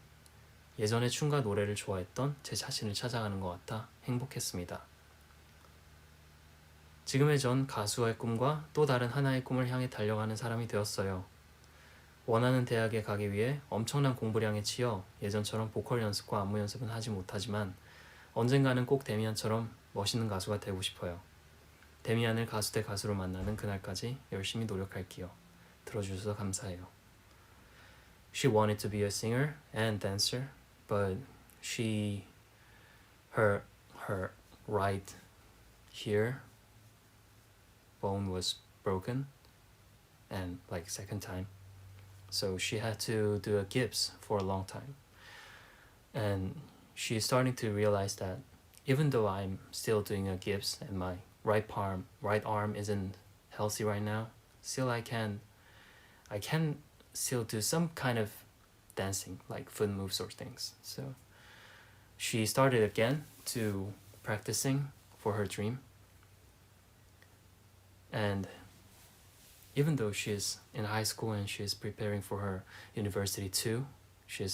Speaker 1: 예전에 춤과 노래를 좋아했던 제 자신을 찾아가는 것 같아 행복했습니다. 지금의 전 가수의 꿈과 또 다른 하나의 꿈을 향해 달려가는 사람이 되었어요. 원하는 대학에 가기 위해 엄청난 공부량에 치여 예전처럼 보컬 연습과 안무 연습은 하지 못하지만 언젠가는 꼭 데미안처럼 멋있는 가수가 되고 싶어요. 데미안을 가수 대 가수로 만나는 그날까지 열심히 노력할게요. 들어주셔서 감사해요. She wanted to be a singer and dancer, but her right here bone was broken and like second time. So she had to do a gips for a long time. And she's starting to realize that even though I'm still doing a gips and my right arm isn't healthy right now, still I can still do some kind of dancing, like foot moves or things. So she started again to practicing for her dream. And even though she's in high school and she's preparing for her university too, she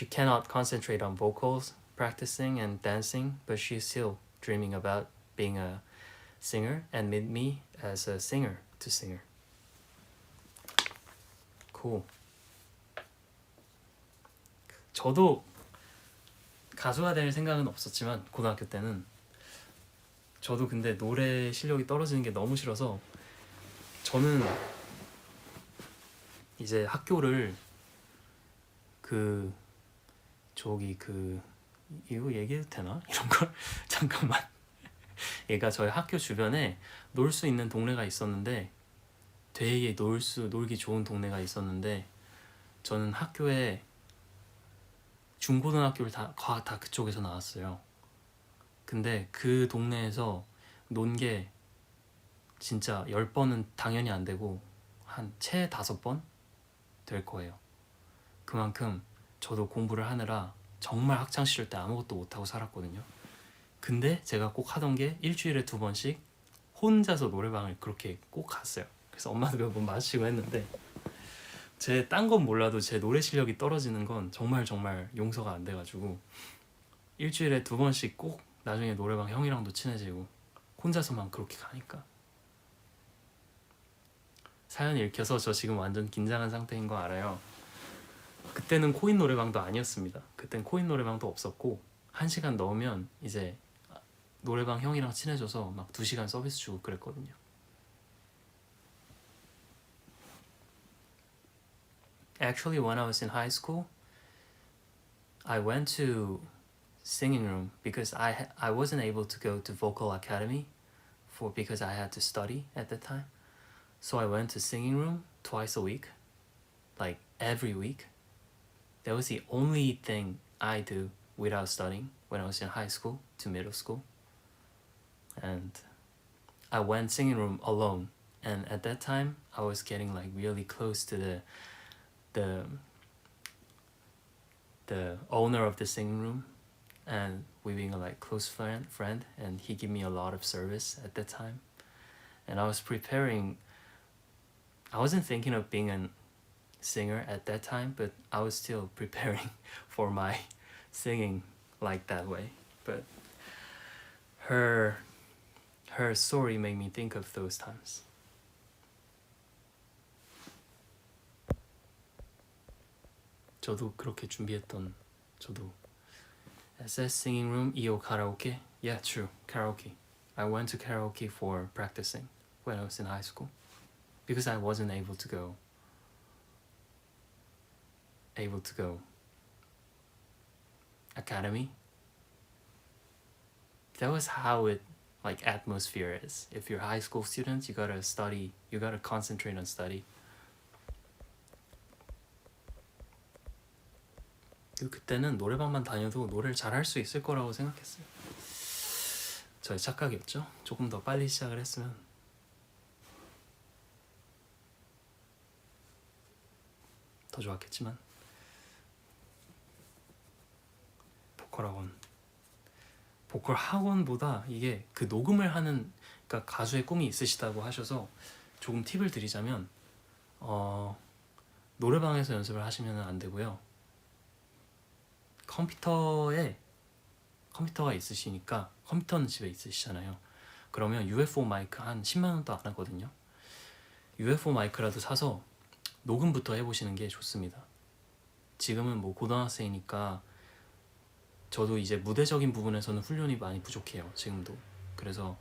Speaker 1: cannot concentrate on vocals, practicing and dancing, but she's still dreaming about being a singer and meet me as a singer to singer. Cool. 저도 가수가 될 생각은 없었지만 고등학교 때는 저도 근데 노래 실력이 떨어지는 게 너무 싫어서 저는 이제 학교를 이거 얘기해도 되나? 이런 걸 잠깐만. 얘가 저희 학교 주변에 놀 수 있는 동네가 있었는데 되게 놀기 좋은 동네가 있었는데 저는 학교에 중고등학교를 다 그쪽에서 나왔어요. 근데 그 동네에서 논 게 진짜 10번은 당연히 안 되고 한 채 5번 될 거예요. 그만큼 저도 공부를 하느라 정말 학창 시절 때 아무것도 못하고 살았거든요. 근데 제가 꼭 하던 게 일주일에 2번씩 혼자서 노래방을 그렇게 꼭 갔어요. 그래서 엄마도 몇 번 마시고 했는데 제 딴 건 몰라도 제 노래 실력이 떨어지는 건 정말 용서가 안 돼가지고 일주일에 2번씩 꼭 나중에 노래방 형이랑도 친해지고 혼자서만 그렇게 가니까. 사연 읽혀서 저 지금 완전 긴장한 상태인 거 알아요. 그때는 코인 노래방도 아니었습니다. 그땐 코인 노래방도 없었고 1시간 넣으면 이제 노래방 형이랑 친해져서 막 2시간 서비스 주고 그랬거든요. Actually, when I was in high school, I went to singing room because I wasn't able to go to vocal academy because I had to study at the time. So I went to singing room twice a week, like every week. That was the only thing I do without studying when I was in high school to middle school. And I went singing room alone. And at that time, I was getting like really close to the owner of the singing room, and we being a like close friend, and he gave me a lot of service at that time. And I was preparing. I wasn't thinking of being a singer at that time, but I was still preparing for my singing like that way. But her story made me think of those times. 저도 그렇게 준비했던 저도 SS singing room, EO karaoke. Yeah, true, karaoke. I went to karaoke for practicing when I was in high school because I wasn't able to go academy. That was how it like atmosphere is. If you're high school students, you gotta study, you gotta concentrate on study. 그때는 노래방만 다녀도 노래를 잘할 수 있을 거라고 생각했어요. 저의 착각이었죠. 조금 더 빨리 시작을 했으면 더 좋았겠지만. 보컬 학원보다 이게 그 녹음을 하는, 그러니까 가수의 꿈이 있으시다고 하셔서 조금 팁을 드리자면 노래방에서 연습을 하시면 안 되고요. 컴퓨터가 있으시니까, 컴퓨터는 집에 있으시잖아요. 그러면 UFO 마이크 한 10만 원도 안 하거든요. UFO 마이크라도 사서 녹음부터 해보시는 게 좋습니다. 지금은 뭐 고등학생이니까 저도 이제 무대적인 부분에서는 훈련이 많이 부족해요. 지금도. 그래서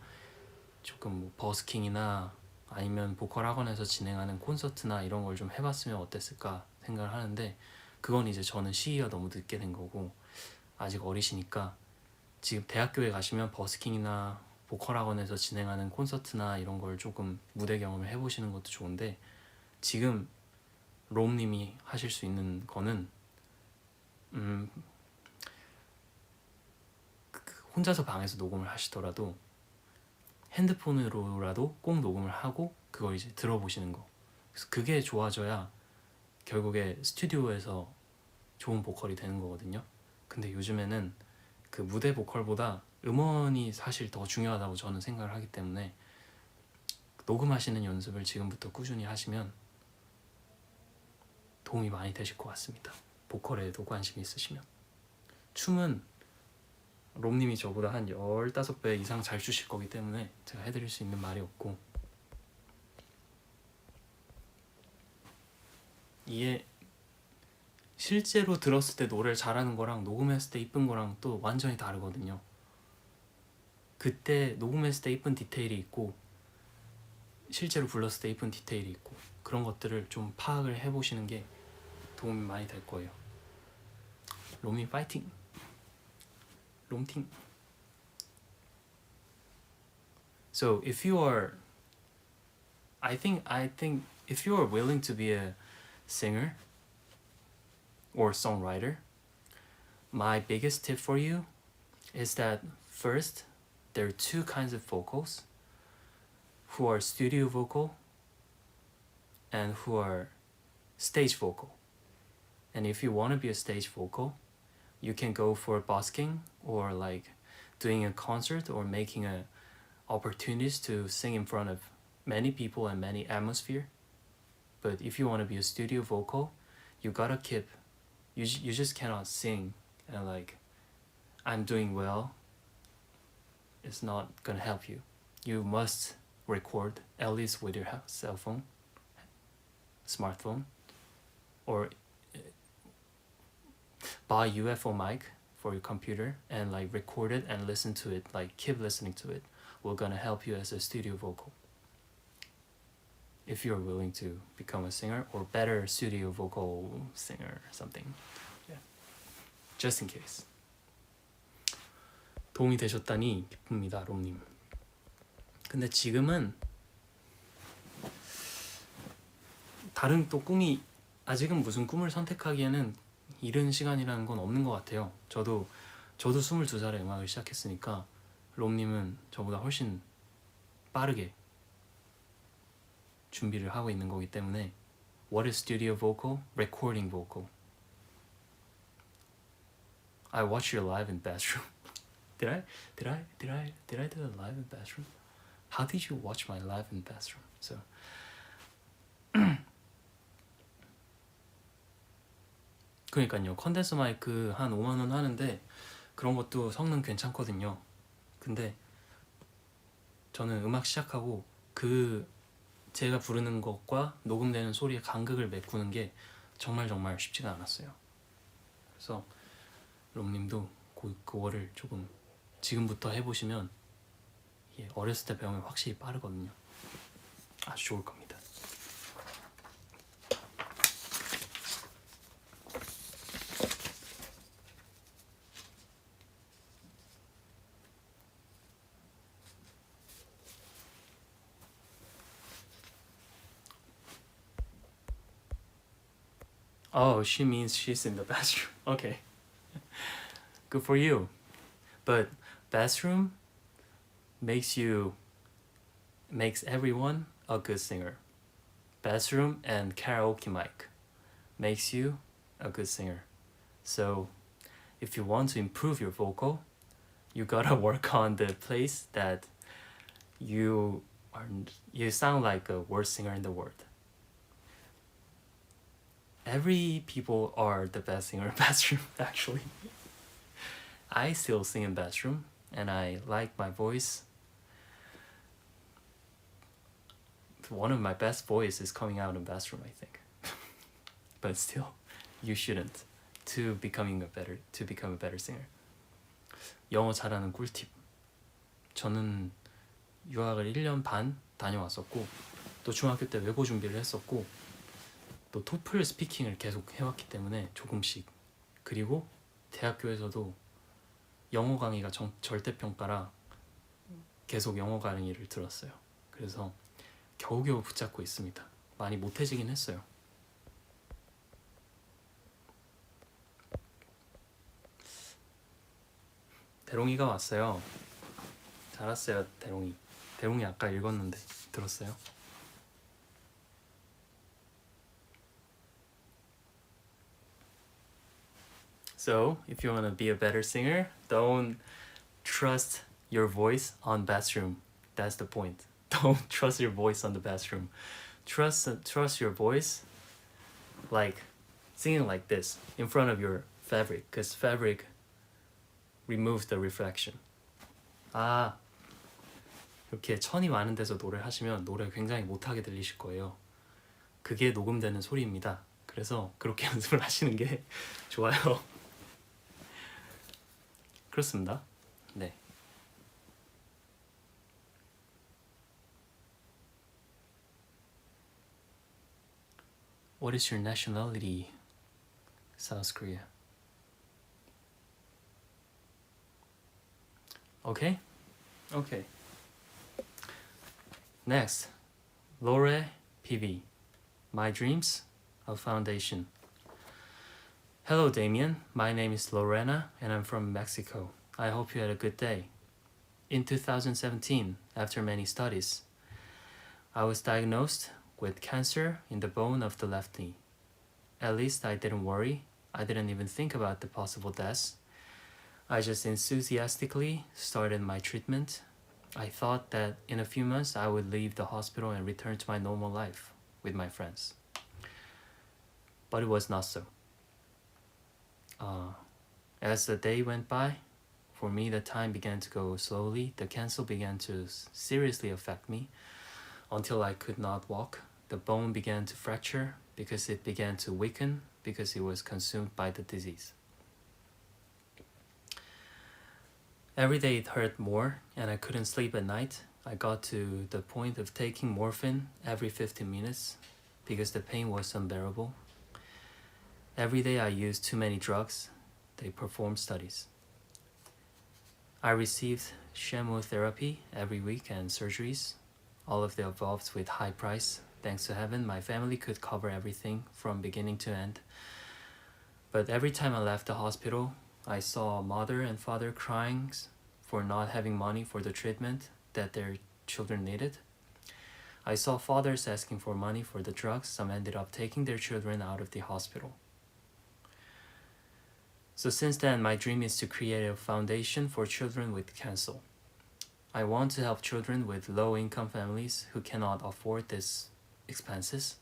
Speaker 1: 조금 뭐 버스킹이나 아니면 보컬 학원에서 진행하는 콘서트나 이런 걸 좀 해봤으면 어땠을까 생각을 하는데, 그건 이제 저는 시기가 너무 늦게 된 거고 아직 어리시니까 지금 대학교에 가시면 버스킹이나 보컬 학원에서 진행하는 콘서트나 이런 걸 조금 무대 경험을 해보시는 것도 좋은데, 지금 롬님이 하실 수 있는 거는 혼자서 방에서 녹음을 하시더라도 핸드폰으로라도 꼭 녹음을 하고 그걸 이제 들어보시는 거. 그래서 그게 좋아져야 결국에 스튜디오에서 좋은 보컬이 되는 거거든요. 근데 요즘에는 그 무대 보컬보다 음원이 사실 더 중요하다고 저는 생각을 하기 때문에 녹음하시는 연습을 지금부터 꾸준히 하시면 도움이 많이 되실 것 같습니다. 보컬에도 관심이 있으시면. 춤은 롬님이 저보다 한 15배 이상 잘 추실 거기 때문에 제가 해드릴 수 있는 말이 없고, 이게 실제로 들었을 때 노래를 잘하는 거랑 녹음했을 때 이쁜 거랑 또 완전히 다르거든요. 그때 녹음했을 때 이쁜 디테일이 있고 실제로 불렀을 때 이쁜 디테일이 있고, 그런 것들을 좀 파악을 해보시는 게 도움이 많이 될 거예요. 롬이 파이팅! 롬팅. So if you are, I think if you are willing to be a singer or songwriter, my biggest tip for you is that first, there are two kinds of vocals who are studio vocal and who are stage vocal. And if you want to be a stage vocal, you can go for busking or like doing a concert or making a opportunities to sing in front of many people and many atmosphere. But if you want to be a studio vocal, you gotta keep, you just cannot sing and like, I'm doing well. It's not gonna help you. You must record at least with your cell phone, smartphone, or buy UFO mic for your computer and like record it and listen to it, like keep listening to it. We're gonna help you as a studio vocal if you're willing to become a singer or better studio vocal singer or something. Yeah. Just in case. 도움이 되셨다니 기쁩니다, 롬님. 근데 지금은 다른 또 꿈이, 아직은 무슨 꿈을 선택하기에는 이른 시간이라는 건 없는 것 같아요. 저도 22살에 음악을 시작했으니까 롬님은 저보다 훨씬 빠르게 준비를 하고 있는 거기 때문에 What is studio vocal? Recording vocal. I watch you live in bathroom. Did I do a live in bathroom? How did you watch my live in bathroom? So 그러니까요. 컨덴서 마이크 한 5만 원 하는데 그런 것도 성능 괜찮거든요. 근데 저는 음악 시작하고 그 제가 부르는 것과 녹음되는 소리의 간극을 메꾸는 게 정말 쉽지가 않았어요. 그래서 롬님도 그거를 조금 지금부터 해보시면 어렸을 때 배우면 확실히 빠르거든요. 아주 좋을 겁니다. Oh, she means she's in the bathroom. Okay. Good for you. But bathroom makes everyone a good singer. Bathroom and karaoke mic makes you a good singer. So if you want to improve your vocal, you gotta work on the place that you sound like a worst singer in the world. Every people are the best singer in bathroom, actually. I still sing in bathroom, and I like my voice. One of my best voice is coming out in bathroom, I think. But still, you shouldn't to become a better singer. 영어 잘하는 꿀팁. 저는 유학을 1년 반 다녀왔었고, 또 중학교 때 외고 준비를 했었고, 또 토플 스피킹을 계속 해왔기 때문에 조금씩, 그리고 대학교에서도 영어 강의가 절대평가라 계속 영어 강의를 들었어요. 그래서 겨우겨우 붙잡고 있습니다. 많이 못해지긴 했어요. 대롱이가 왔어요. 잘 왔어요, 대롱이. 대롱이 아까 읽었는데 들었어요? So, if you want to be a better singer, don't trust your voice on bathroom. That's the point. Don't trust your voice on the bathroom. Trust your voice like singing like this in front of your fabric, because fabric removes the reflection. 아, 이렇게 천이 많은 데서 노래를 하시면 노래 굉장히 못하게 들리실 거예요. 그게 녹음되는 소리입니다. 그래서 그렇게 연습을 하시는 게 좋아요. 그렇습니다. 네. What is your nationality? South Korea. Okay? Okay. Next, Lore PV. My Dreams, a Foundation. Hello, Damien. My name is Lorena, and I'm from Mexico. I hope you had a good day. In 2017, after many studies, I was diagnosed with cancer in the bone of the left knee. At least I didn't worry. I didn't even think about the possible deaths. I just enthusiastically started my treatment. I thought that in a few months I would leave the hospital and return to my normal life with my friends. But it was not so. As the day went by, for me the time began to go slowly. The cancer began to seriously affect me until I could not walk. The bone began to fracture because it began to weaken because it was consumed by the disease. Every day it hurt more and I couldn't sleep at night. I got to the point of taking morphine every 15 minutes because the pain was unbearable. Every day I used too many drugs. They performed studies. I received chemotherapy every week and surgeries, all of the above with high price. Thanks to heaven, my family could cover everything from beginning to end. But every time I left the hospital, I saw mother and father crying for not having money for the treatment that their children needed. I saw fathers asking for money for the drugs. Some ended up taking their children out of the hospital. So since then, my dream is to create a foundation for children with cancer. I want to help children with low-income families who cannot afford these expenses.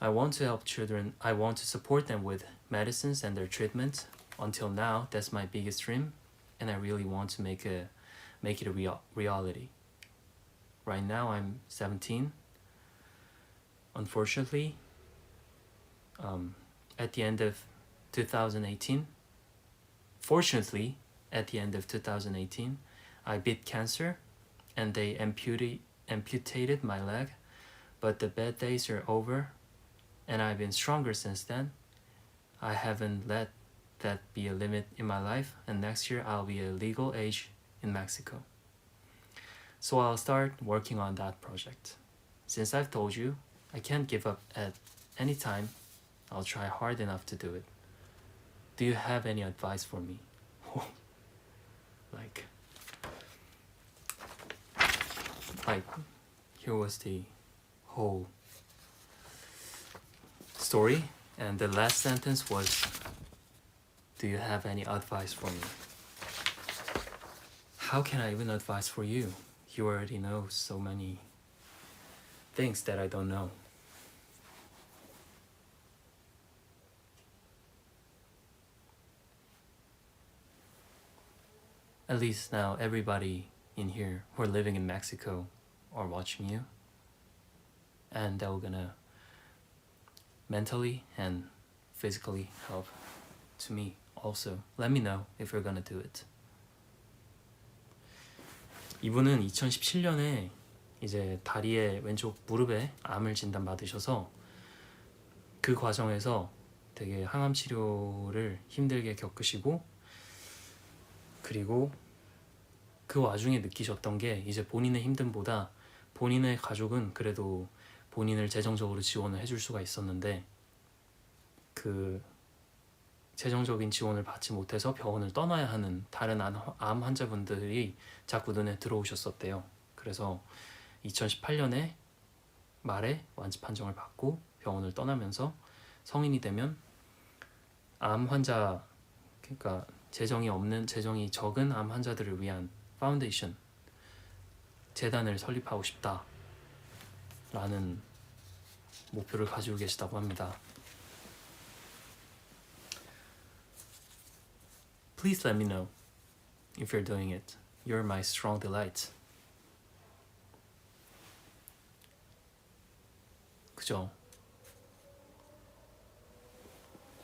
Speaker 1: I want to help children. I want to support them with medicines and their treatment. Until now, that's my biggest dream, and I really want to make it a reality. Right now, I'm 17. Unfortunately, at the end of 2018, fortunately, at the end of 2018, I beat cancer, and they amputated my leg. But the bad days are over, and I've been stronger since then. I haven't let that be a limit in my life, and next year I'll be a legal age in Mexico. So I'll start working on that project. Since I've told you, I can't give up at any time. I'll try hard enough to do it. Do you have any advice for me? like, here was the whole story, and the last sentence was, do you have any advice for me? How can I even advise for you? You already know so many things that I don't know. At least now everybody in here who are living in Mexico are watching you, and they're gonna mentally and physically help to me also. Let me know if you're gonna do it. 이분은 2017년에 이제 다리에 왼쪽 무릎에 암을 진단받으셔서 그 과정에서 되게 항암 치료를 힘들게 겪으시고, 그리고 그 와중에 느끼셨던 게 이제 본인의 힘듦보다 본인의 가족은 그래도 본인을 재정적으로 지원을 해줄 수가 있었는데 그 재정적인 지원을 받지 못해서 병원을 떠나야 하는 다른 암 환자분들이 자꾸 눈에 들어오셨었대요. 그래서 2018년에 말에 완치 판정을 받고 병원을 떠나면서 성인이 되면 암 환자, 그러니까 재정이 적은 암 환자들을 위한 파운데이션, 재단을 설립하고 싶다라는 목표를 가지고 계시다고 합니다. Please let me know if you're doing it. You're my strong delight. 그죠?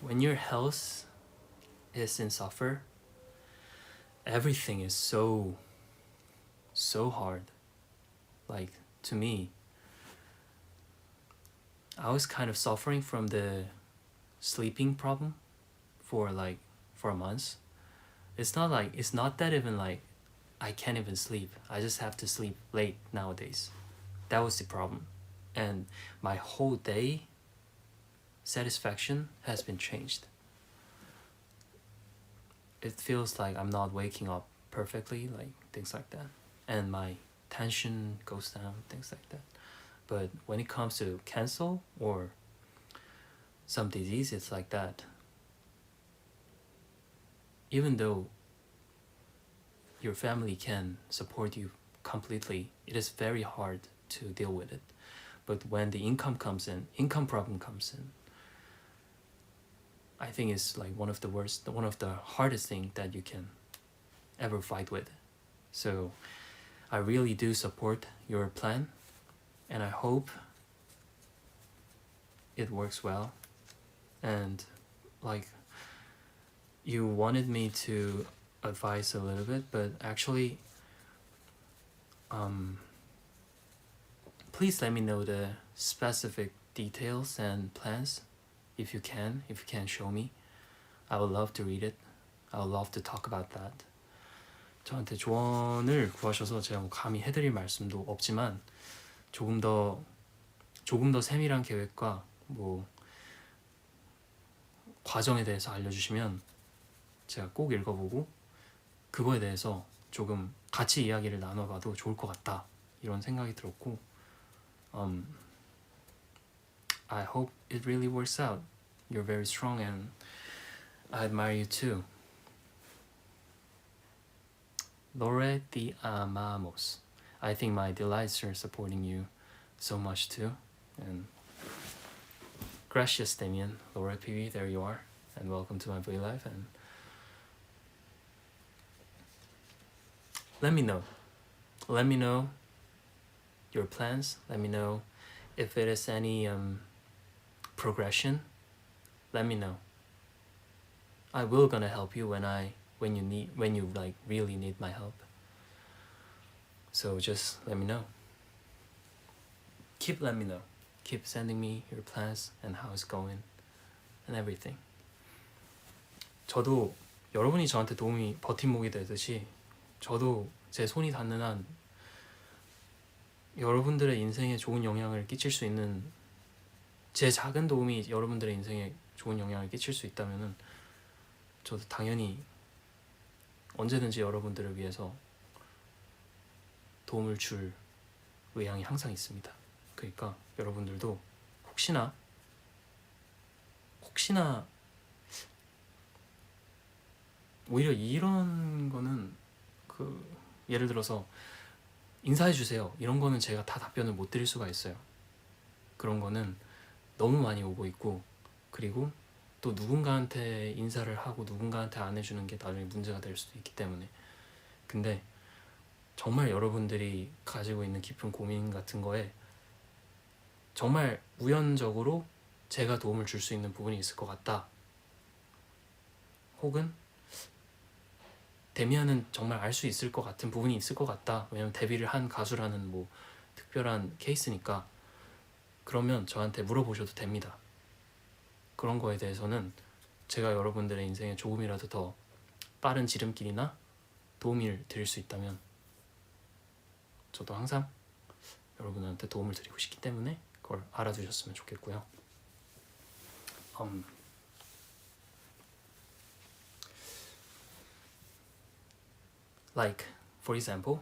Speaker 1: When your health is in suffer, everything is so hard. Like, to me, I was kind of suffering from the sleeping problem for a month. it's not that even like I can't even sleep. I just have to sleep late nowadays. That was the problem. And my whole day satisfaction has been changed. It feels like I'm not waking up perfectly, like things like that. And my tension goes down, things like that. But when it comes to cancer or some disease, it's like that. Even though your family can support you completely, it is very hard to deal with it. But when the income problem comes in, I think it's like one of the hardest thing that you can ever fight with. So I really do support your plan, and I hope it works well. And like, you wanted me to advise a little bit, but actually, please let me know the specific details and plans if you can show me. I would love to read it. I would love to talk about that. 저한테 조언을 구하셔서 제가 뭐 감히 해드릴 말씀도 없지만 조금 더 세밀한 계획과 뭐 과정에 대해서 알려주시면 제가 꼭 읽어보고 그거에 대해서 조금 같이 이야기를 나눠봐도 좋을 것 같다, 이런 생각이 들었고, I hope it really works out. You're very strong and I admire you too. Lore Te Amamos. I think my delights are supporting you so much too. And gracias, Damien. Lore PV, there you are. And welcome to my V Life. And let me know. Let me know your plans. Let me know if it is any progression. Let me know. I will gonna help you when you like really need my help. So just let me know. Keep letting me know. Keep sending me your plans and how it's going and everything. 저도 여러분이 저한테 버팀목이 되듯이 저도 제 손이 닿는 한 여러분들의 인생에 좋은 영향을 끼칠 수 있는, 제 작은 도움이 여러분들의 인생에 좋은 영향을 끼칠 수 있다면은 저도 당연히 언제든지 여러분들을 위해서 도움을 줄 의향이 항상 있습니다. 그러니까 여러분들도 혹시나 오히려 이런 거는 예를 들어서 인사해 주세요, 이런 거는 제가 다 답변을 못 드릴 수가 있어요. 그런 거는 너무 많이 오고 있고, 그리고 또 누군가한테 인사를 하고 누군가한테 안 해주는 게 나중에 문제가 될 수도 있기 때문에. 근데 정말 여러분들이 가지고 있는 깊은 고민 같은 거에 정말 우연적으로 제가 도움을 줄 수 있는 부분이 있을 것 같다, 혹은 데미안은 정말 알 수 있을 것 같은 부분이 있을 것 같다, 왜냐면 데뷔를 한 가수라는 뭐 특별한 케이스니까, 그러면 저한테 물어보셔도 됩니다. 그런 거에 대해서는 제가 여러분들의 인생에 조금이라도 더 빠른 지름길이나 도움을 드릴 수 있다면 저도 항상 여러분한테 도움을 드리고 싶기 때문에 그걸 알아두셨으면 좋겠고요. Like, for example,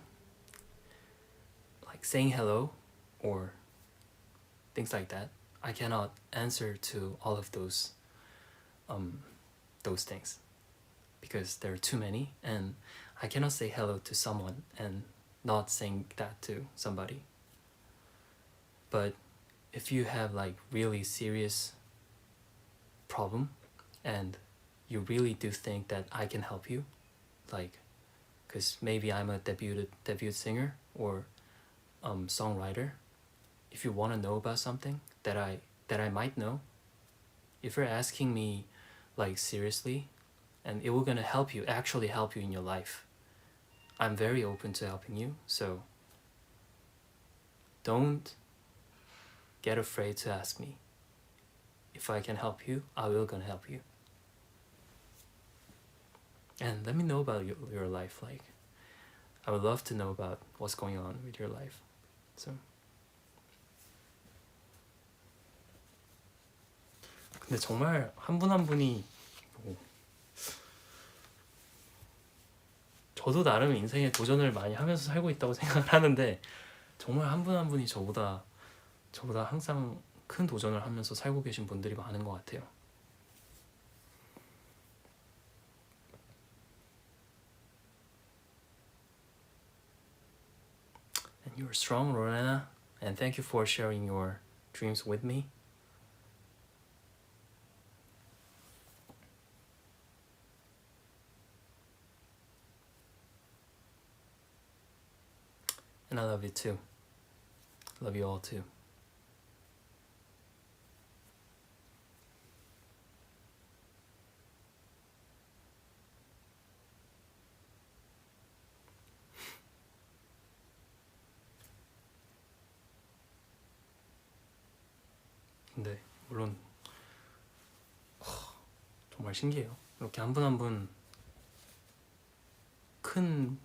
Speaker 1: like saying hello or things like that. I cannot answer to all of those things because there are too many, and I cannot say hello to someone and not saying that to somebody. But if you have like really serious problem and you really do think that I can help you, like, because maybe I'm a debut singer or songwriter, if you want to know about something that I might know, if you're asking me like seriously, and it will gonna actually help you in your life, I'm very open to helping you. So don't get afraid to ask me. If I can help you, I will gonna help you. And let me know about your life. Like, I would love to know about what's going on with your life. So. 근데 정말 한 분 한 분이 뭐 저도 나름 인생에 도전을 많이 하면서 살고 있다고 생각을 하는데 정말 한 분 한 분이 저보다 항상 큰 도전을 하면서 살고 계신 분들이 많은 것 같아요. And you're strong, Lorena. And thank you for sharing your dreams with me. And I love you too. Love you all too. 근데 물론 정말 신기해요. 이렇게 한 분 한 분 큰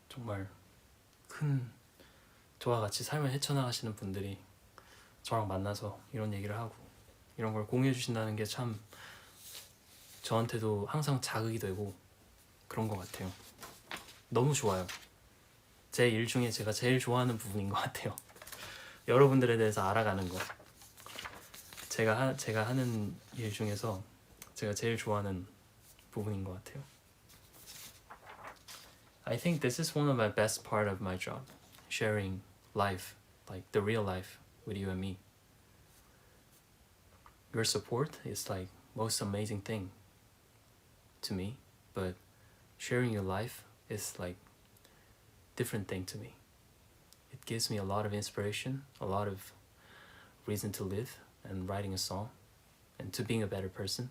Speaker 1: 정말 큰 저와 같이 삶을 헤쳐나가시는 분들이 저랑 만나서 이런 얘기를 하고 이런 걸 공유해 주신다는 게 참 저한테도 항상 자극이 되고 그런 것 같아요. 너무 좋아요. 제 일 중에 제가 제일 좋아하는 부분인 것 같아요. 여러분들에 대해서 알아가는 거. 제가 하는 일 중에서 제가 제일 좋아하는 부분인 것 같아요. I think this is one of my best part of my job. Sharing life, like the real life with you and me. Your support is like most amazing thing to me, but sharing your life is like different thing to me. It gives me a lot of inspiration, a lot of reason to live and writing a song and to being a better person.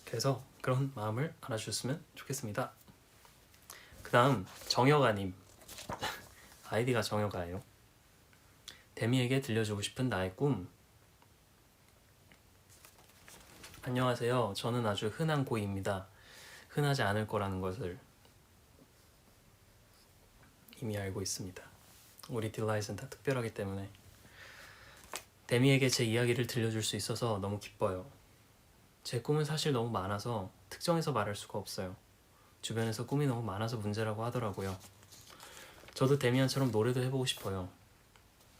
Speaker 1: 그래서 그런 마음을 알아주셨으면 좋겠습니다. 그 다음 정여가님. 아이디가 정여가예요. 데미에게 들려주고 싶은 나의 꿈. 안녕하세요. 저는 아주 흔한 고이입니다. 흔하지 않을 거라는 것을 이미 알고 있습니다. 우리 딜라이트는 다 특별하기 때문에 데미에게 제 이야기를 들려줄 수 있어서 너무 기뻐요. 제 꿈은 사실 너무 많아서 특정해서 말할 수가 없어요. 주변에서 꿈이 너무 많아서 문제라고 하더라고요. 저도 데미안처럼 노래도 해보고 싶어요.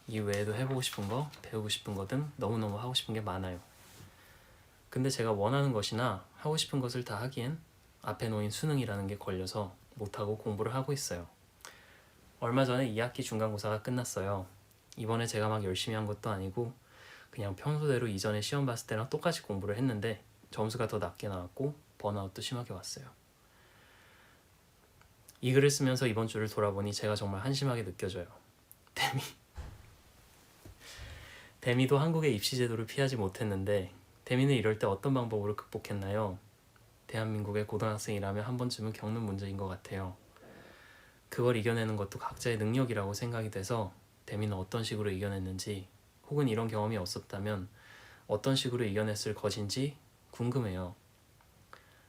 Speaker 1: 이 외에도 해보고 싶은 거, 배우고 싶은 거 등 너무너무 하고 싶은 게 많아요. 근데 제가 원하는 것이나 하고 싶은 것을 다 하기엔 앞에 놓인 수능이라는 게 걸려서 못하고 공부를 하고 있어요. 얼마 전에 2학기 중간고사가 끝났어요. 이번에 제가 막 열심히 한 것도 아니고 그냥 평소대로 이전에 시험 봤을 때랑 똑같이 공부를 했는데 점수가 더 낮게 나왔고 번아웃도 심하게 왔어요. 이 글을 쓰면서 이번 주를 돌아보니 제가 정말 한심하게 느껴져요. 데미도 한국의 입시 제도를 피하지 못했는데 데미는 이럴 때 어떤 방법으로 극복했나요? 대한민국의 고등학생이라면 한 번쯤은 겪는 문제인 것 같아요. 그걸 이겨내는 것도 각자의 능력이라고 생각이 돼서 데미는 어떤 식으로 이겨냈는지 혹은 이런 경험이 없었다면 어떤 식으로 이겨냈을 것인지 궁금해요.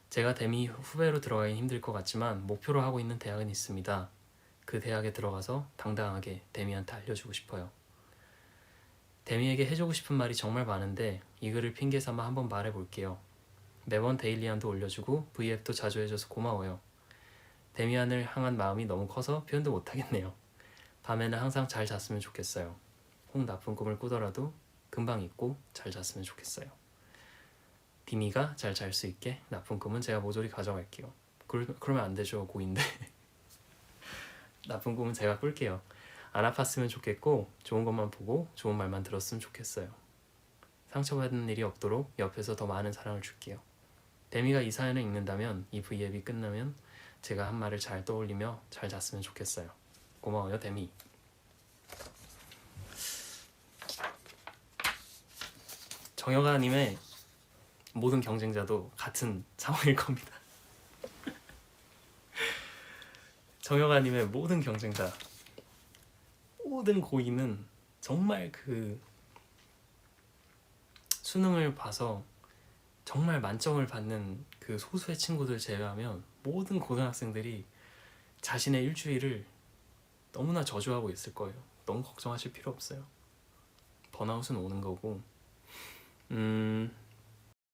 Speaker 1: 제가 데미 후배로 들어가긴 힘들 것 같지만 목표로 하고 있는 대학은 있습니다. 그 대학에 들어가서 당당하게 데미한테 알려주고 싶어요. 데미에게 해주고 싶은 말이 정말 많은데 이 글을 핑계 삼아 한번 말해볼게요. 매번 데일리안도 올려주고 V앱도 자주 해줘서 고마워요. 데미안을 향한 마음이 너무 커서 표현도 못하겠네요. 밤에는 항상 잘 잤으면 좋겠어요. 혹 나쁜 꿈을 꾸더라도 금방 잊고 잘 잤으면 좋겠어요. 디미가 잘 잘 수 있게 나쁜 꿈은 제가 모조리 가져갈게요. 그러면 안 되죠, 고인데. 나쁜 꿈은 제가 꿀게요. 안 아팠으면 좋겠고 좋은 것만 보고 좋은 말만 들었으면 좋겠어요. 상처받는 일이 없도록 옆에서 더 많은 사랑을 줄게요. 데미가 이 사연을 읽는다면 이 V앱이 끝나면 제가 한 말을 잘 떠올리며 잘 잤으면 좋겠어요. 고마워요, 데미. 정여가님의 모든 경쟁자도 같은 상황일 겁니다. 정혁아님의 모든 경쟁자, 모든 고인은 정말 그 수능을 봐서 정말 만점을 받는 그 소수의 친구들 제외하면 모든 고등학생들이 자신의 일주일을 너무나 저주하고 있을 거예요. 너무 걱정하실 필요 없어요. 번아웃은 오는 거고